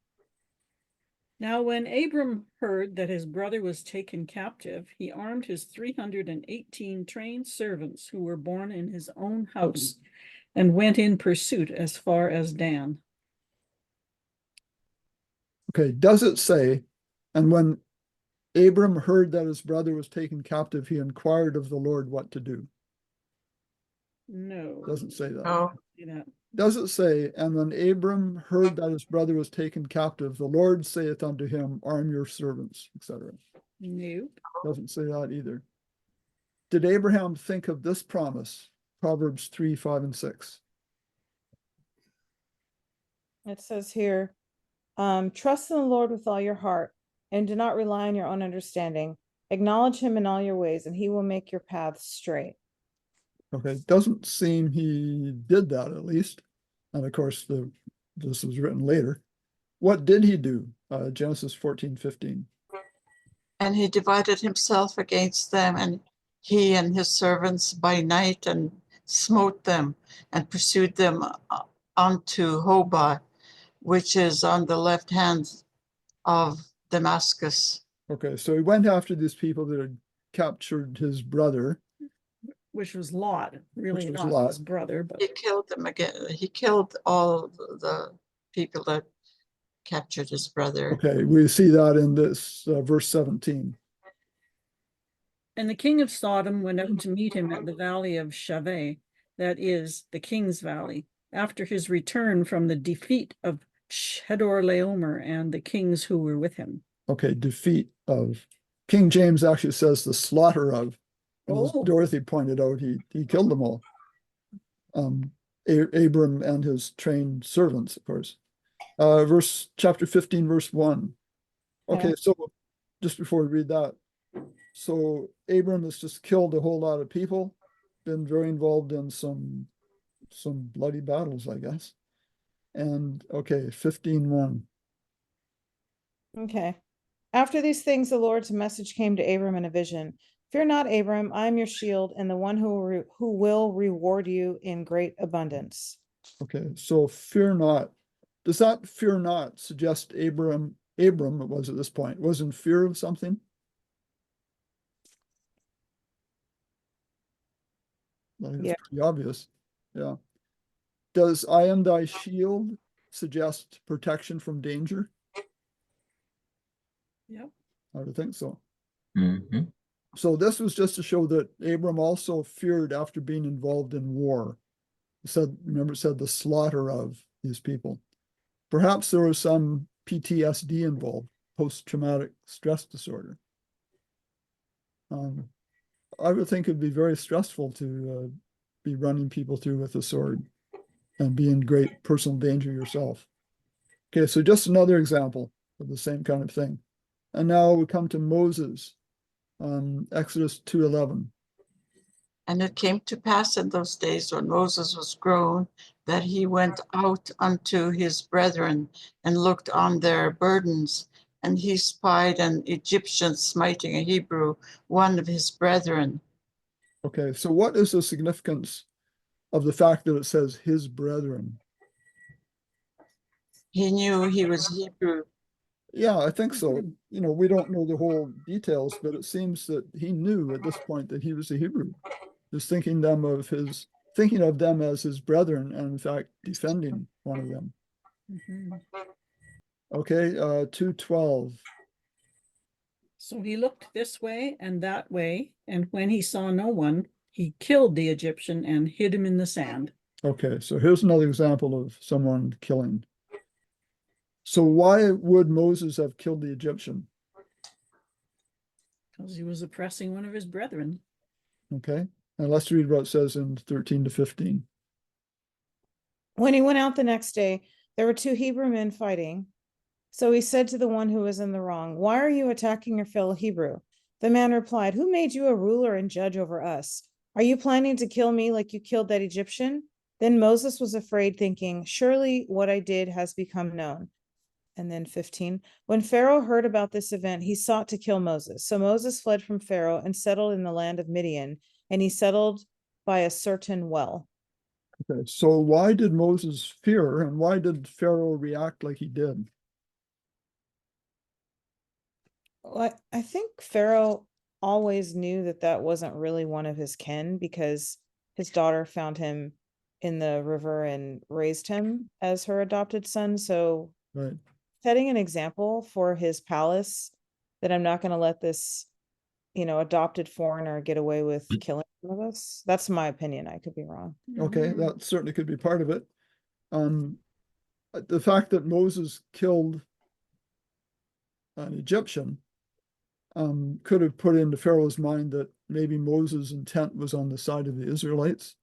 C: Now, when Abram heard that his brother was taken captive, he armed his 318 trained servants who were born in his own house and went in pursuit as far as Dan.
A: Okay, does it say, and when Abram heard that his brother was taken captive, he inquired of the Lord what to do?
C: No.
A: Doesn't say that.
B: Oh,
C: See that.
A: Does it say, and when Abram heard that his brother was taken captive, the Lord saith unto him, arm your servants, etc.
C: Nope.
A: Doesn't say that either. Did Abraham think of this promise? Proverbs 3, 5, and 6.
E: It says here, trust in the Lord with all your heart and do not rely on your own understanding. Acknowledge him in all your ways and he will make your paths straight.
A: Okay, doesn't seem he did that at least. And of course, this was written later. What did he do? Genesis 14:15.
B: And he divided himself against them, and he and his servants by night, and smote them, and pursued them unto Hobah, which is on the left hand of Damascus.
A: Okay, so he went after these people that had captured his brother.
C: Which was Lot, really
A: was
C: not
A: Lot.
C: his brother, but
B: He killed them again. He killed all the people that captured his brother.
A: Okay, we see that in this verse 17.
C: and the king of Sodom went out to meet him at the valley of Shaveh, that is, the king's valley, after his return from the defeat of Chedorlaomer and the kings who were with him.
A: Okay, defeat of. King James actually says the slaughter of. And as
C: Oh.
A: Dorothy pointed out, he killed them all. Abram and his trained servants, of course. Chapter 15, verse 1. Okay,
C: Yeah.
A: so just before we read that, so Abram has just killed a whole lot of people, been very involved in some bloody battles, I guess. And okay, 15:1.
E: Okay. After these things, the Lord's message came to Abram in a vision. Fear not, Abram, I am your shield and the one who will reward you in great abundance.
A: Okay, so fear not. Does that fear not suggest Abram it was at this point, was in fear of something? I think
E: Yeah.
A: it's pretty obvious. Yeah. Does I am thy shield suggest protection from danger?
C: Yep.
A: I would think so.
G: Mhm.
A: So this was just to show that Abram also feared after being involved in war. Remember it said the slaughter of these people. Perhaps there was some PTSD involved, post-traumatic stress disorder. I would think it'd be very stressful to be running people through with a sword and be in great personal danger yourself. Okay, so just another example of the same kind of thing. And now we come to Moses, Exodus 2:11.
B: And it came to pass in those days when Moses was grown, that he went out unto his brethren and looked on their burdens, and he spied an Egyptian smiting a Hebrew, one of his brethren.
A: Okay, so what is the significance of the fact that it says his brethren?
B: He knew he was Hebrew.
A: Yeah, I think so. You know, we don't know the whole details, but it seems that he knew at this point that he was a Hebrew. Just thinking of them as his brethren, and in fact defending one of them.
C: Mhm.
A: Okay, 2:12.
C: So he looked this way and that way, and when he saw no one, he killed the Egyptian and hid him in the sand.
A: Okay, so here's another example of someone killing. So why would Moses have killed the Egyptian?
C: Because he was oppressing one of his brethren.
A: Okay, and let's read what it says in 13-15.
E: When he went out the next day, there were two Hebrew men fighting. So he said to the one who was in the wrong, "Why are you attacking your fellow Hebrew?" The man replied, "Who made you a ruler and judge over us? Are you planning to kill me like you killed that Egyptian?" Then Moses was afraid, thinking, "Surely what I did has become known." And then 15, when Pharaoh heard about this event, he sought to kill Moses. So Moses fled from Pharaoh and settled in the land of Midian, and he settled by a certain well.
A: Okay, so why did Moses fear, and why did Pharaoh react like he did?
E: Well, I think Pharaoh always knew that that wasn't really one of his kin, because his daughter found him in the river and raised him as her adopted son. So
A: Right.
E: setting an example for his palace that I'm not going to let this, adopted foreigner get away with killing one of us. That's my opinion. I could be wrong.
A: Okay, that certainly could be part of it. The fact that Moses killed an Egyptian could have put into Pharaoh's mind that maybe Moses' intent was on the side of the Israelites.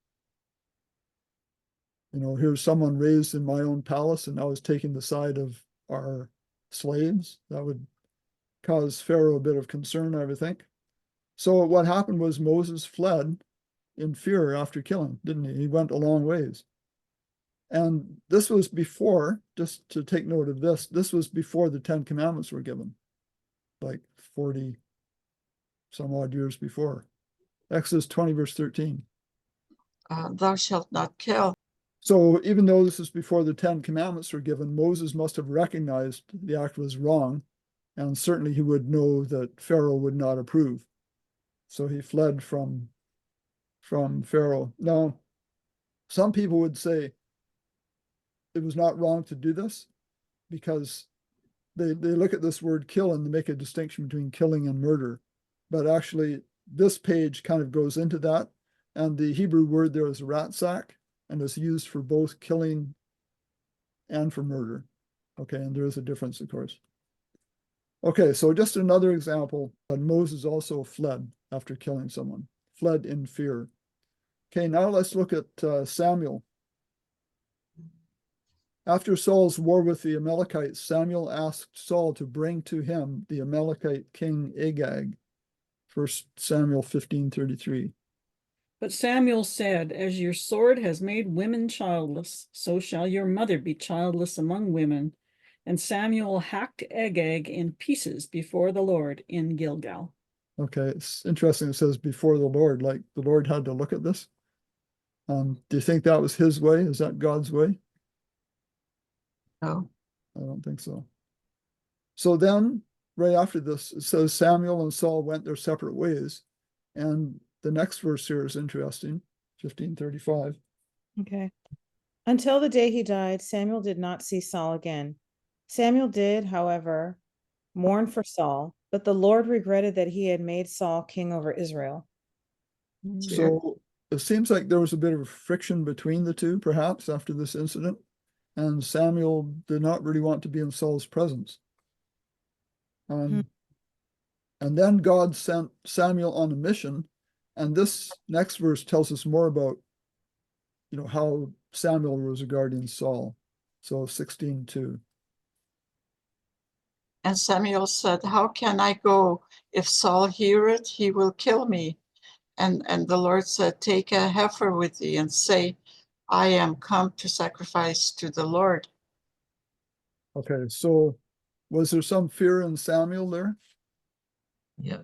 A: You know, here's someone raised in my own palace and now is taking the side of our slaves. That would cause Pharaoh a bit of concern, I would think. So what happened was Moses fled, in fear after killing, didn't he? He went a long ways. And this was before, just to take note of this was before the 10 Commandments were given, like 40 some odd years before. Exodus 20, verse 13.
B: Thou shalt not kill.
A: So even though this is before the 10 Commandments were given, Moses must have recognized the act was wrong, and certainly he would know that Pharaoh would not approve. So he fled from Pharaoh. Now, some people would say it was not wrong to do this because they look at this word kill and they make a distinction between killing and murder. But actually, this page kind of goes into that. And the Hebrew word there is ratsak, and is used for both killing and for murder. Okay, and there is a difference, of course. Okay, so just another example. Moses also fled after killing someone, fled in fear. Okay, now let's look at Samuel. After Saul's war with the Amalekites, Samuel asked Saul to bring to him the Amalekite king Agag. 1 Samuel 15:33.
C: But Samuel said, as your sword has made women childless, so shall your mother be childless among women. And Samuel hacked Agag in pieces before the Lord in Gilgal.
A: Okay, it's interesting. It says before the Lord, like the Lord had to look at this. Do you think that was his way? Is that God's way?
B: No.
A: I don't think so. So then, right after this, it says Samuel and Saul went their separate ways. And the next verse here is interesting, 15:35.
E: Okay. Until the day he died, Samuel did not see Saul again. Samuel did, however, mourn for Saul, but the Lord regretted that he had made Saul king over Israel.
A: So it seems like there was a bit of friction between the two, perhaps, after this incident. And Samuel did not really want to be in Saul's presence. And then God sent Samuel on a mission. And this next verse tells us more about, how Samuel was regarding Saul. So 16:2.
B: And Samuel said, how can I go? If Saul hear it, he will kill me. And the Lord said, take a heifer with thee and say, I am come to sacrifice to the Lord.
A: Okay, so was there some fear in Samuel there?
B: Yeah.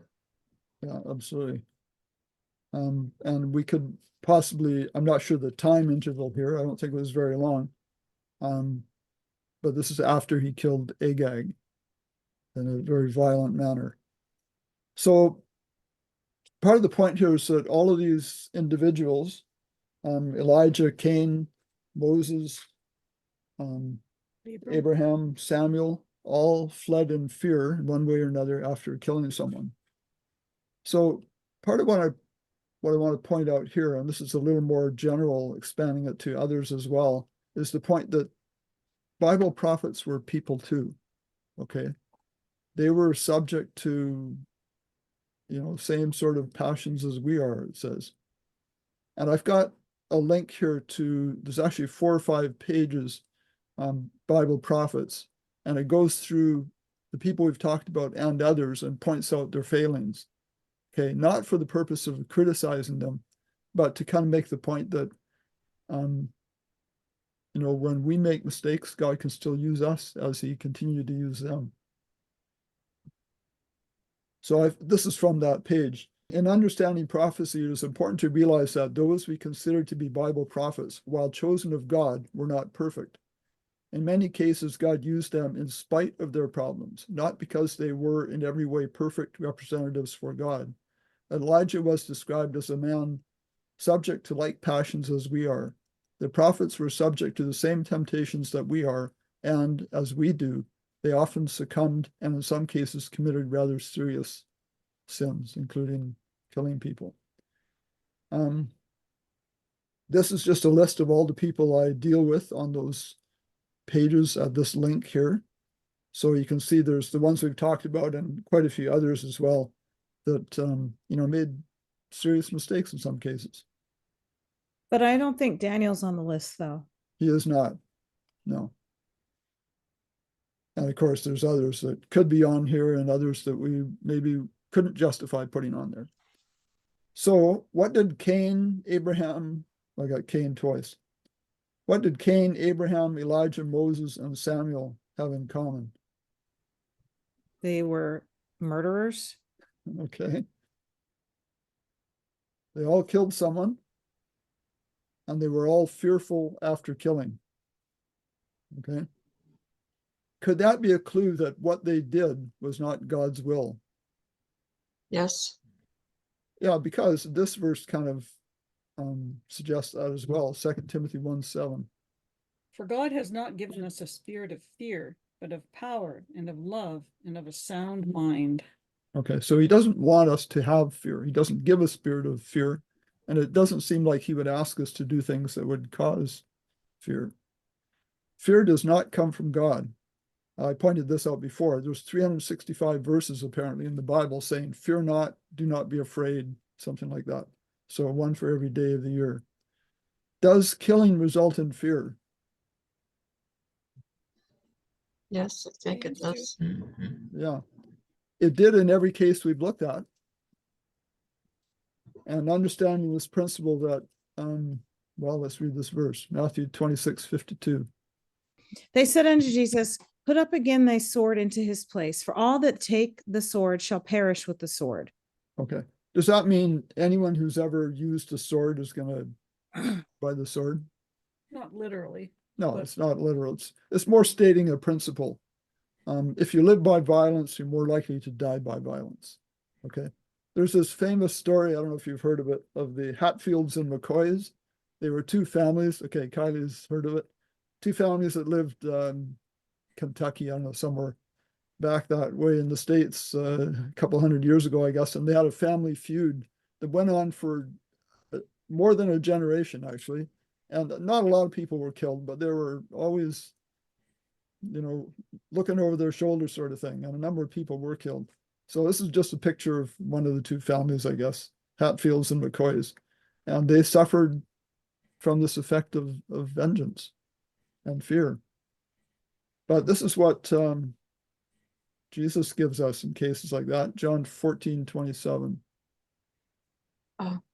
A: Yeah, absolutely. And we could possibly, I'm not sure the time interval here, I don't think it was very long. But this is after he killed Agag in a very violent manner. So part of the point here is that all of these individuals, Elijah, Cain, Moses, Abraham, Samuel, all fled in fear in one way or another after killing someone. So part of what I want to point out here, and this is a little more general, expanding it to others as well, is the point that Bible prophets were people too. Okay. They were subject to, same sort of passions as we are, it says. And I've got a link here to, there's actually 4 or 5 pages on Bible prophets, and it goes through the people we've talked about and others and points out their failings. Okay, not for the purpose of criticizing them, but to kind of make the point that, when we make mistakes, God can still use us as he continued to use them. So this is from that page. In understanding prophecy, it is important to realize that those we consider to be Bible prophets, while chosen of God, were not perfect. In many cases, God used them in spite of their problems, not because they were in every way perfect representatives for God. Elijah was described as a man subject to like passions as we are. The prophets were subject to the same temptations that we are, and as we do, they often succumbed and in some cases committed rather serious sins, including killing people. This is just a list of all the people I deal with on those pages at this link here. So you can see there's the ones we've talked about and quite a few others as well that, made serious mistakes in some cases.
E: But I don't think Daniel's on the list, though.
A: He is not, no. And of course, there's others that could be on here and others that we maybe couldn't justify putting on there. So what did Cain, Abraham, I got Cain twice. What did Cain, Abraham, Elijah, Moses, and Samuel have in common?
C: They were murderers.
A: Okay. They all killed someone, and they were all fearful after killing. Okay. Could that be a clue that what they did was not God's will?
B: Yes.
A: Yeah, because this verse kind of suggests that as well. 2 Timothy 1:7.
C: For God has not given us a spirit of fear, but of power and of love and of a sound mind.
A: Okay, so he doesn't want us to have fear. He doesn't give a spirit of fear. And it doesn't seem like he would ask us to do things that would cause fear. Fear does not come from God. I pointed this out before. There's 365 verses apparently in the Bible saying, fear not, do not be afraid, something like that. So one for every day of the year. Does killing result in fear?
B: Yes, I think it does.
A: Yeah, it did in every case we've looked at. And understanding this principle that, well, let's read this verse, Matthew 26:52.
E: They said unto Jesus, put up again thy sword into his place, for all that take the sword shall perish with the sword.
A: Okay. Does that mean anyone who's ever used a sword is going to buy the sword?
C: Not literally.
A: No,
C: But-
A: it's not literal. It's more stating a principle. If you live by violence, you're more likely to die by violence. Okay. There's this famous story, I don't know if you've heard of it, of the Hatfields and McCoys. They were two families. Okay, Kylie's heard of it. Two families that lived Kentucky, I don't know, somewhere back that way in the States a couple hundred years ago, I guess. And they had a family feud that went on for more than a generation, actually. And not a lot of people were killed, but there were always, looking over their shoulder sort of thing. And a number of people were killed. So this is just a picture of one of the two families, I guess, Hatfields and McCoys. And they suffered from this effect of vengeance and fear. But this is what Jesus gives us in cases like that. John 14:27.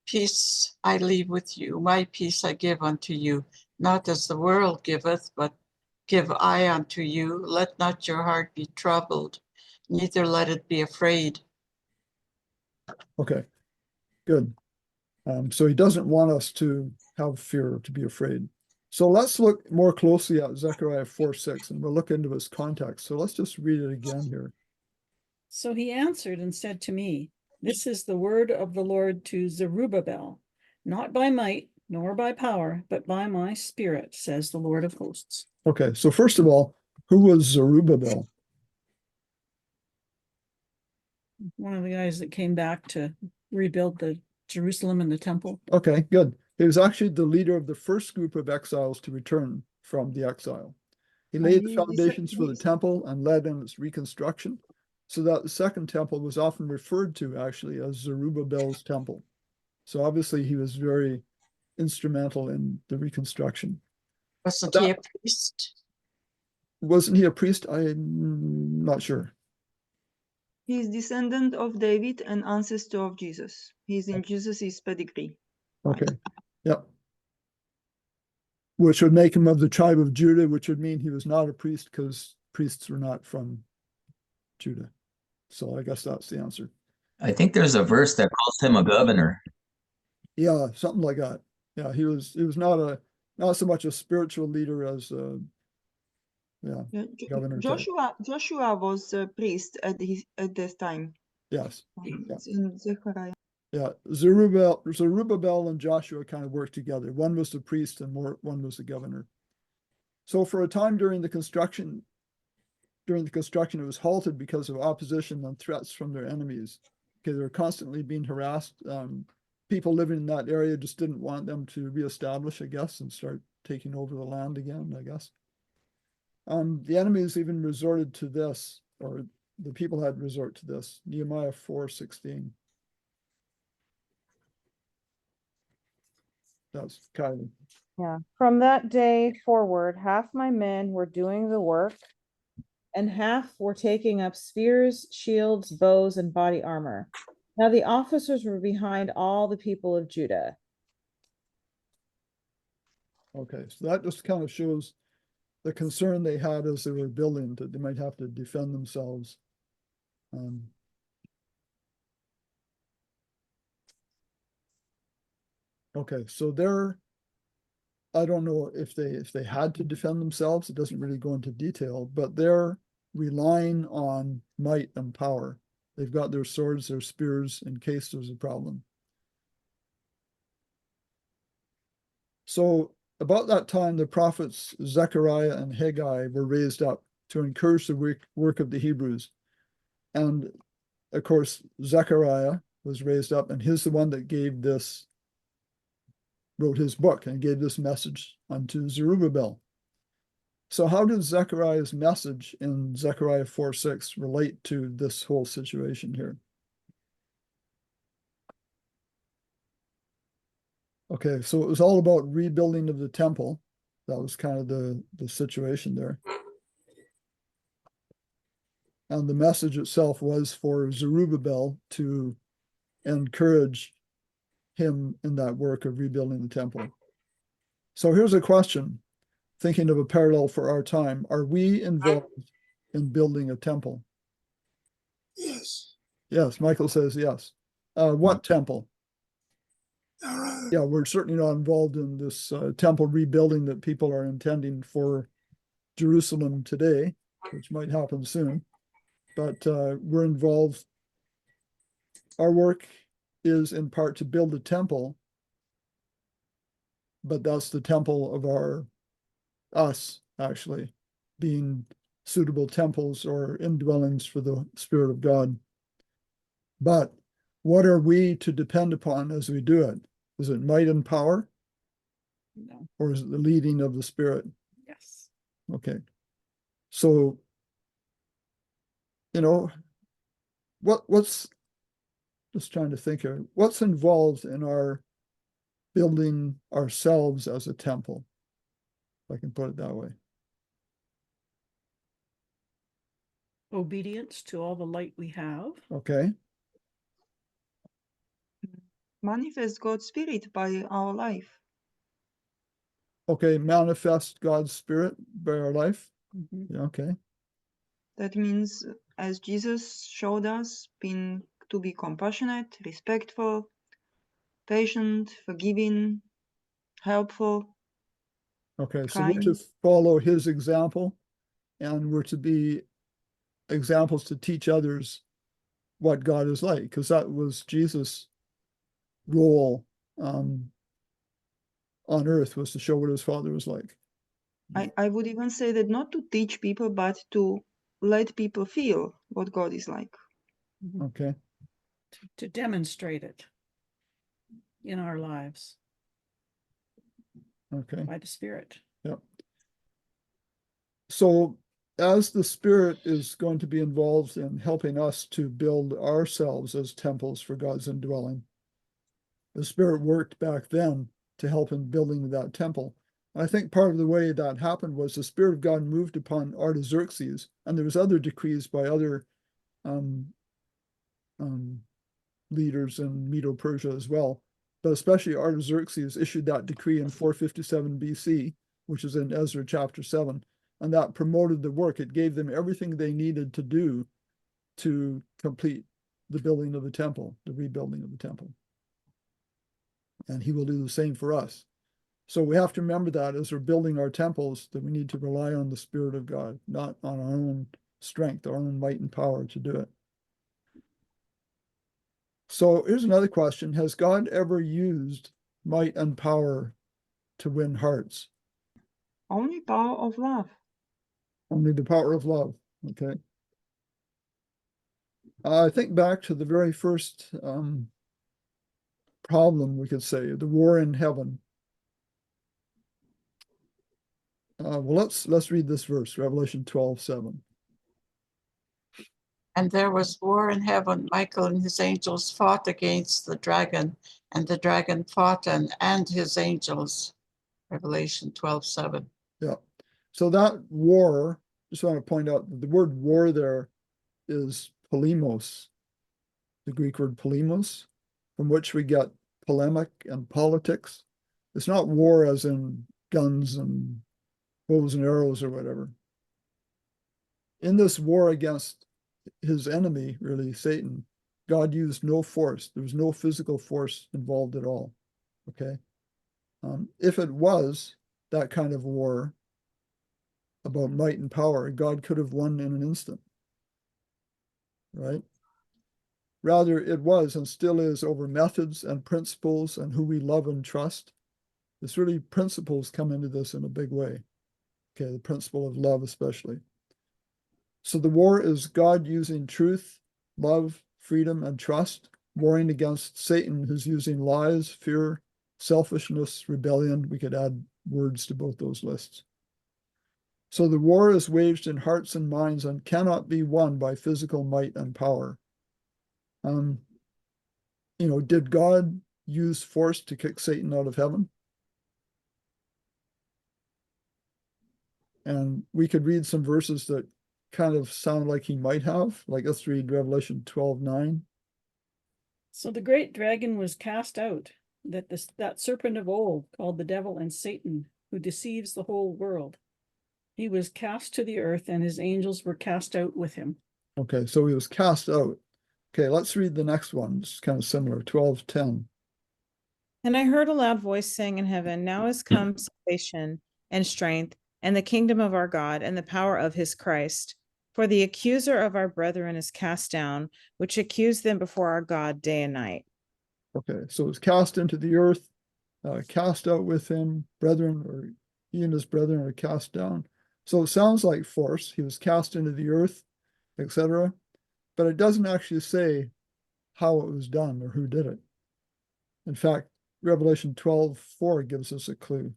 B: Peace I leave with you, my peace I give unto you, not as the world giveth, but give I unto you. Let not your heart be troubled, neither let it be afraid.
A: Okay, good. So he doesn't want us to have fear, to be afraid. So let's look more closely at Zechariah 4:6, and we'll look into its context. So let's just read it again here.
C: So he answered and said to me, this is the word of the Lord to Zerubbabel, not by might nor by power, but by my spirit, says the Lord of hosts.
A: Okay, so first of all, who was Zerubbabel?
C: One of the guys that came back to rebuild the Jerusalem and the temple.
A: Okay, good. He was actually the leader of the first group of exiles to return from the exile. He laid the foundations for the temple and led in its reconstruction, so that the second temple was often referred to actually as Zerubbabel's temple. So obviously he was very instrumental in the reconstruction.
B: Wasn't he a priest?
A: Wasn't he a priest? I'm not sure.
D: He is descendant of David and ancestor of Jesus. He's in Jesus' pedigree.
A: Okay, yep. Which would make him of the tribe of Judah, which would mean he was not a priest because priests were not from Judah. So I guess that's the answer.
G: I think there's a verse that calls him a governor.
A: Yeah, something like that. Yeah, he was not so much a spiritual leader as governor type.
D: Joshua was a priest at this time.
A: Yes.
D: It's in Zechariah.
A: Yeah, Zerubbabel and Joshua kind of worked together. One was the priest and one was the governor. So for a time during the construction, it was halted because of opposition and threats from their enemies. Okay, they were constantly being harassed. People living in that area just didn't want them to reestablish, I guess, and start taking over the land again, I guess. The enemies even resorted to this, or the people had resort to this. Nehemiah 4:16. That's Kylie.
E: Yeah. From that day forward, half my men were doing the work, and half were taking up spears, shields, bows, and body armor. Now the officers were behind all the people of Judah.
A: Okay, so that just kind of shows the concern they had as they were building, that they might have to defend themselves. Okay, so I don't know if they had to defend themselves. It doesn't really go into detail, but they're relying on might and power. They've got their swords, their spears in case there's a problem. So about that time, the prophets Zechariah and Haggai were raised up to encourage the work of the Hebrews. And of course, Zechariah was raised up, and he's the one that wrote his book and gave this message unto Zerubbabel. So how does Zechariah's message in Zechariah 4:6 relate to this whole situation here? Okay, so it was all about rebuilding of the temple. That was kind of the situation there. And the message itself was for Zerubbabel to encourage him in that work of rebuilding the temple. So here's a question, thinking of a parallel for our time. Are we involved in building a temple?
F: Yes.
A: Yes, Michael says yes. What temple?
F: All right.
A: Yeah, we're certainly not involved in this temple rebuilding that people are intending for Jerusalem today, which might happen soon. But we're involved. Our work is in part to build a temple, but that's the temple of us actually being suitable temples or indwellings for the Spirit of God. But what are we to depend upon as we do it? Is it might and power,
C: No.
A: or is it the leading of the Spirit?
C: Yes.
A: Okay. So, what's just trying to think here, what's involved in our building ourselves as a temple, if I can put it that way?
C: Obedience to all the light we have.
A: Okay.
D: Manifest God's Spirit by our life.
A: Okay, manifest God's Spirit by our life.
C: Mhm.
A: Yeah, okay.
D: That means, as Jesus showed us, to be compassionate, respectful, patient, forgiving, helpful.
A: Okay, so we're to
D: Kind.
A: follow his example, and we're to be examples to teach others what God is like, because that was Jesus' role on earth, was to show what his Father was like.
D: I would even say that not to teach people, but to let people feel what God is like.
A: Okay.
C: To demonstrate it in our lives
A: Okay.
C: by the Spirit.
A: Yep. So as the Spirit is going to be involved in helping us to build ourselves as temples for God's indwelling, the Spirit worked back then to help in building that temple. I think part of the way that happened was the Spirit of God moved upon Artaxerxes, and there was other decrees by other leaders in Medo-Persia as well. But especially Artaxerxes issued that decree in 457 BC, which is in Ezra chapter 7, and that promoted the work. It gave them everything they needed to do to complete the building of the temple, the rebuilding of the temple. And he will do the same for us. So we have to remember that as we're building our temples, that we need to rely on the Spirit of God, not on our own strength, our own might and power to do it. So here's another question. Has God ever used might and power to win hearts?
D: Only power of love.
A: Only the power of love. Okay. I think back to the very first problem, we could say, the war in heaven. Well, let's read this verse, Revelation 12:7.
B: And there was war in heaven. Michael and his angels fought against the dragon, and the dragon fought and his angels. Revelation 12:7.
A: Yeah. So that war, just want to point out that the word war there is polemos. the Greek word polemos, from which we get polemic and politics. It's not war as in guns and bows and arrows or whatever. In this war against his enemy, really, Satan, God used no force. There was no physical force involved at all. Okay. If it was that kind of war about might and power, God could have won in an instant. Right? Rather, it was and still is over methods and principles and who we love and trust. It's really principles come into this in a big way. Okay, the principle of love especially. So the war is God using truth, love, freedom, and trust, warring against Satan, who's using lies, fear, selfishness, rebellion. We could add words to both those lists. So the war is waged in hearts and minds and cannot be won by physical might and power. Did God use force to kick Satan out of heaven? And we could read some verses that kind of sound like he might have. Like, let's read Revelation 12:9.
C: So the great dragon was cast out, that serpent of old, called the devil and Satan, who deceives the whole world. He was cast to the earth, and his angels were cast out with him.
A: Okay, so he was cast out. Okay, let's read the next one. It's kind of similar, 12:10.
E: And I heard a loud voice saying in heaven, now is come salvation and strength and the kingdom of our God and the power of his Christ. For the accuser of our brethren is cast down, which accused them before our God day and night.
A: Okay, so it's cast into the earth, cast out with him, brethren, or he and his brethren are cast down. So it sounds like force. He was cast into the earth, etc. But it doesn't actually say how it was done or who did it. In fact, Revelation 12:4 gives us a clue.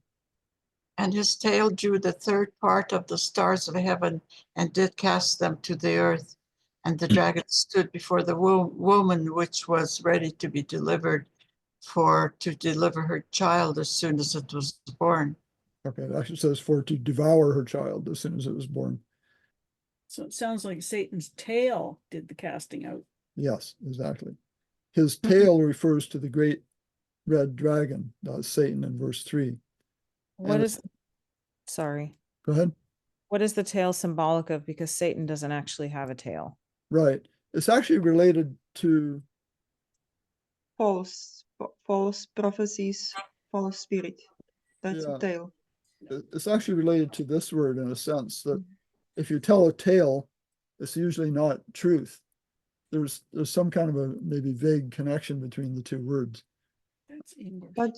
B: And his tail drew the third part of the stars of heaven and did cast them to the earth. And the dragon stood before the woman which was ready to be delivered, to deliver her child as soon as it was born.
A: Okay, it actually says for to devour her child as soon as it was born.
C: So it sounds like Satan's tail did the casting out.
A: Yes, exactly. His tail refers to the great red dragon, that's Satan in verse 3.
E: Sorry.
A: Go ahead.
E: What is the tail symbolic of? Because Satan doesn't actually have a tail.
A: Right. It's actually related to
D: False prophecies, false spirit. That's
A: Yeah.
D: a tale.
A: It's actually related to this word in a sense that if you tell a tale, it's usually not truth. There's some kind of a maybe vague connection between the two words.
C: That's English.
D: But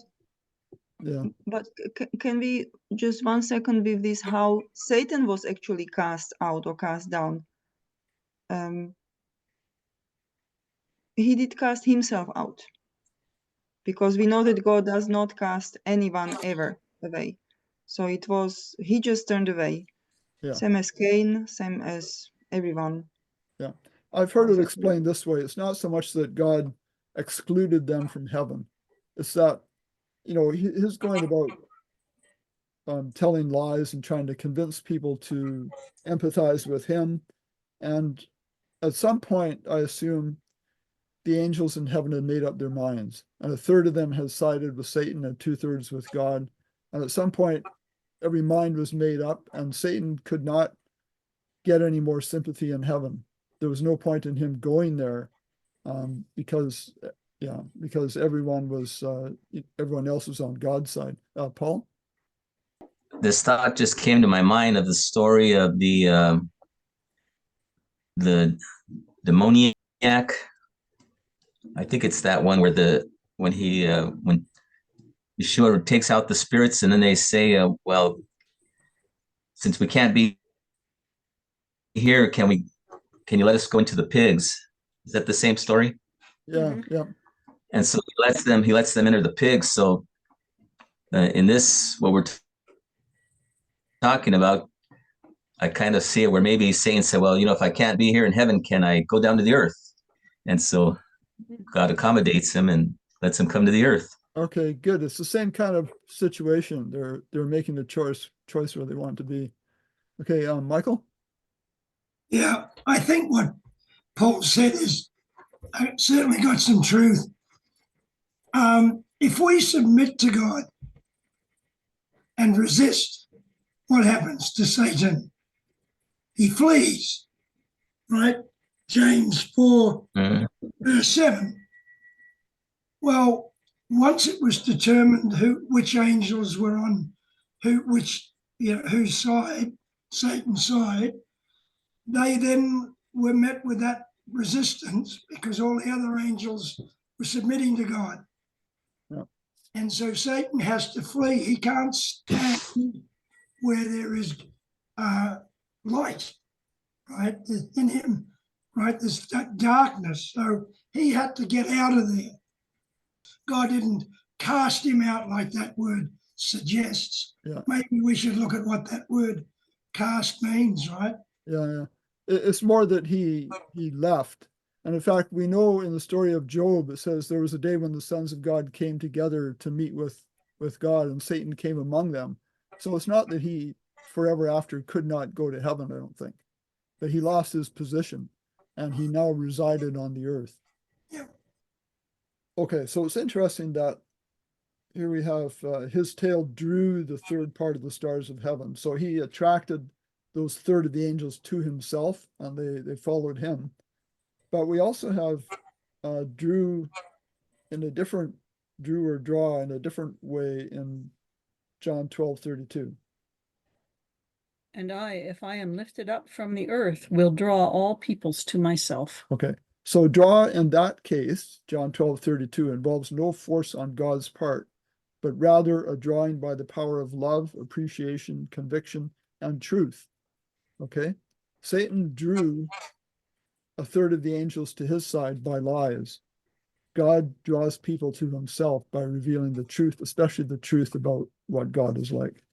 D: can we just 1 second with this, how Satan was actually cast out or cast down? He did cast himself out, because we know that God does not cast anyone ever away. So he just turned away.
A: Yeah.
D: Same as Cain, same as everyone.
A: Yeah. I've heard it explained this way. It's not so much that God excluded them from heaven. It's that, he's going about telling lies and trying to convince people to empathize with him. And at some point, I assume the angels in heaven had made up their minds, and a third of them had sided with Satan and 2/3 with God. And at some point, every mind was made up, and Satan could not get any more sympathy in heaven. There was no point in him going there, because everyone else was on God's side. Paul?
G: This thought just came to my mind of the story of the demoniac. I think it's that one where when Yeshua takes out the spirits, and then they say, well, since we can't be here, can you let us go into the pigs? Is that the same story?
A: Yeah, yeah.
G: And so he lets them enter the pigs. So in this, what we're talking about, I kind of see it where maybe Satan said, well, if I can't be here in heaven, can I go down to the earth? And so God accommodates him and lets him come to the earth.
A: Okay, good. It's the same kind of situation. They're making the choice where they want to be. Okay, Michael?
F: Yeah, I think what Paul said is certainly got some truth. If we submit to God and resist, what happens to Satan? He flees, right? James 4,
G: Mhm.
F: verse 7. Well, once it was determined which angels were on whose side, Satan's side, they then were met with that resistance because all the other angels were submitting to God.
A: Yeah.
F: And so Satan has to flee. He can't stand where there is light, right, in him, right? There's that darkness. So he had to get out of there. God didn't cast him out like that word suggests.
A: Yeah.
F: Maybe we should look at what that word cast means, right?
A: Yeah. It's more that he left. And in fact, we know in the story of Job, it says there was a day when the sons of God came together to meet with God, and Satan came among them. So it's not that he forever after could not go to heaven, I don't think. But he lost his position and he now resided on the earth.
F: Yeah.
A: Okay, so it's interesting that here we have his tail drew the third part of the stars of heaven. So he attracted those third of the angels to himself, and they followed him. But we also have drew or draw in a different way in John 12:32.
C: And I, if I am lifted up from the earth, will draw all peoples to myself.
A: Okay, so draw in that case, John 12:32, involves no force on God's part, but rather a drawing by the power of love, appreciation, conviction, and truth. Okay, Satan drew a third of the angels to his side by lies. God draws people to himself by revealing the truth, especially the truth about what God is like.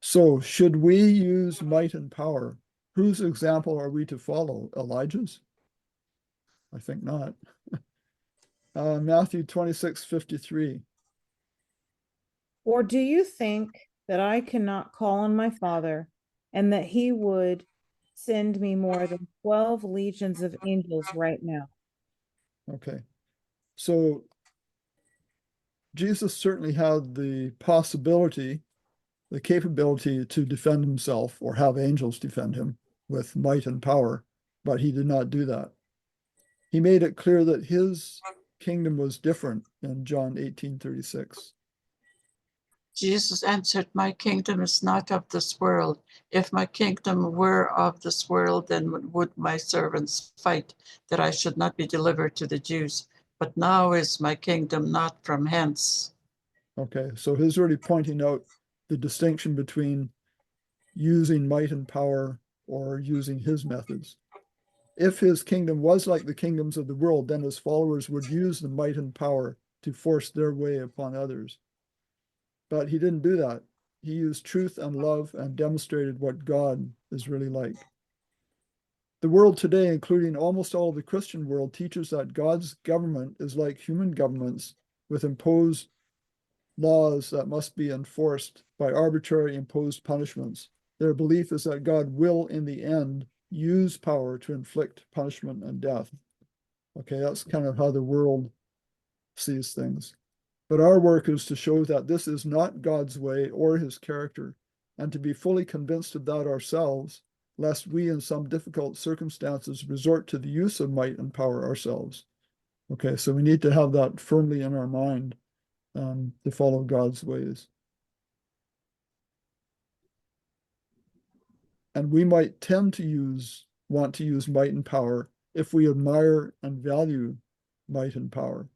A: So, should we use might and power? Whose example are we to follow? Elijah's? I think not. Matthew 26:53.
E: Or do you think that I cannot call on my Father, and that he would send me more than 12 legions of angels right now?
A: Okay. So Jesus certainly had the possibility, the capability to defend himself or have angels defend him with might and power, but he did not do that. He made it clear that his kingdom was different in John 18:36.
B: Jesus answered, my kingdom is not of this world. If my kingdom were of this world, then would my servants fight that I should not be delivered to the Jews. But now is my kingdom not from hence.
A: Okay, so he's already pointing out the distinction between using might and power or using his methods. If his kingdom was like the kingdoms of the world, then his followers would use the might and power to force their way upon others. But he didn't do that. He used truth and love and demonstrated what God is really like. The world today, including almost all of the Christian world, teaches that God's government is like human governments with imposed laws that must be enforced by arbitrary imposed punishments. Their belief is that God will, in the end, use power to inflict punishment and death. Okay, that's kind of how the world sees things. But our work is to show that this is not God's way or his character, and to be fully convinced of that ourselves, lest we in some difficult circumstances resort to the use of might and power ourselves. Okay, so we need to have that firmly in our mind to follow God's ways. And we might tend to want to use might and power if we admire and value might and power.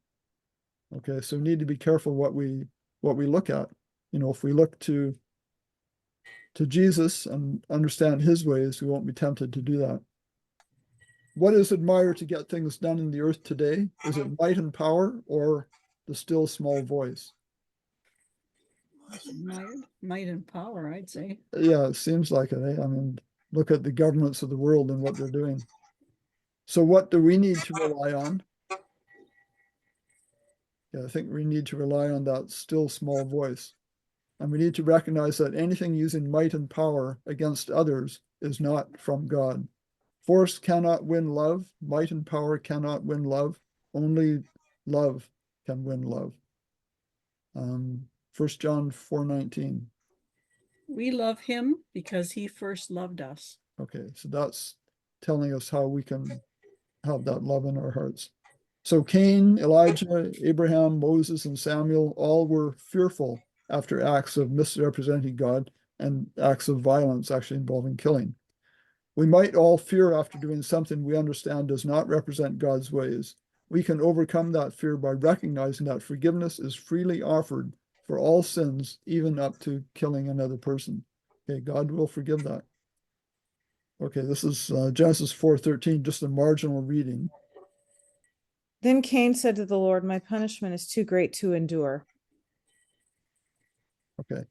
A: Okay, so we need to be careful what we look at. You know, if we look to Jesus and understand his ways, we won't be tempted to do that. What is admired to get things done in the earth today? Is it might and power or the still small voice?
C: Might and power, I'd say.
A: Yeah, it seems like it. I mean, look at the governments of the world and what they're doing. So what do we need to rely on? Yeah, I think we need to rely on that still small voice. And we need to recognize that anything using might and power against others is not from God. Force cannot win love. Might and power cannot win love. Only love can win love. 1 John 4:19.
C: We love him because he first loved us.
A: Okay, so that's telling us how we can have that love in our hearts. So Cain, Elijah, Abraham, Moses, and Samuel all were fearful after acts of misrepresenting God and acts of violence actually involving killing. We might all fear after doing something we understand does not represent God's ways. We can overcome that fear by recognizing that forgiveness is freely offered for all sins, even up to killing another person. Okay, God will forgive that. Okay, this is Genesis 4:13, just a marginal reading.
E: Then Cain said to the Lord, my punishment is too great to endure.
A: Okay.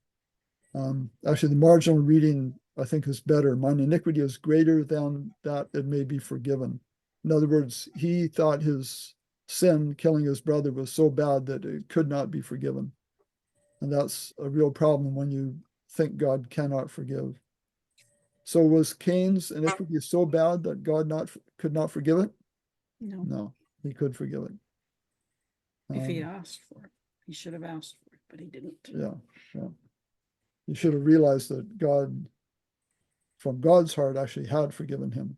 A: Actually, the marginal reading, I think, is better. Mine iniquity is greater than that it may be forgiven. In other words, he thought his sin, killing his brother, was so bad that it could not be forgiven. And that's a real problem when you think God cannot forgive. So was Cain's iniquity so bad that God could not forgive it?
C: No,
A: No, he could forgive it.
C: if he asked for it, he should have asked for it, but he didn't.
A: Yeah. He should have realized that God, from God's heart, actually had forgiven him.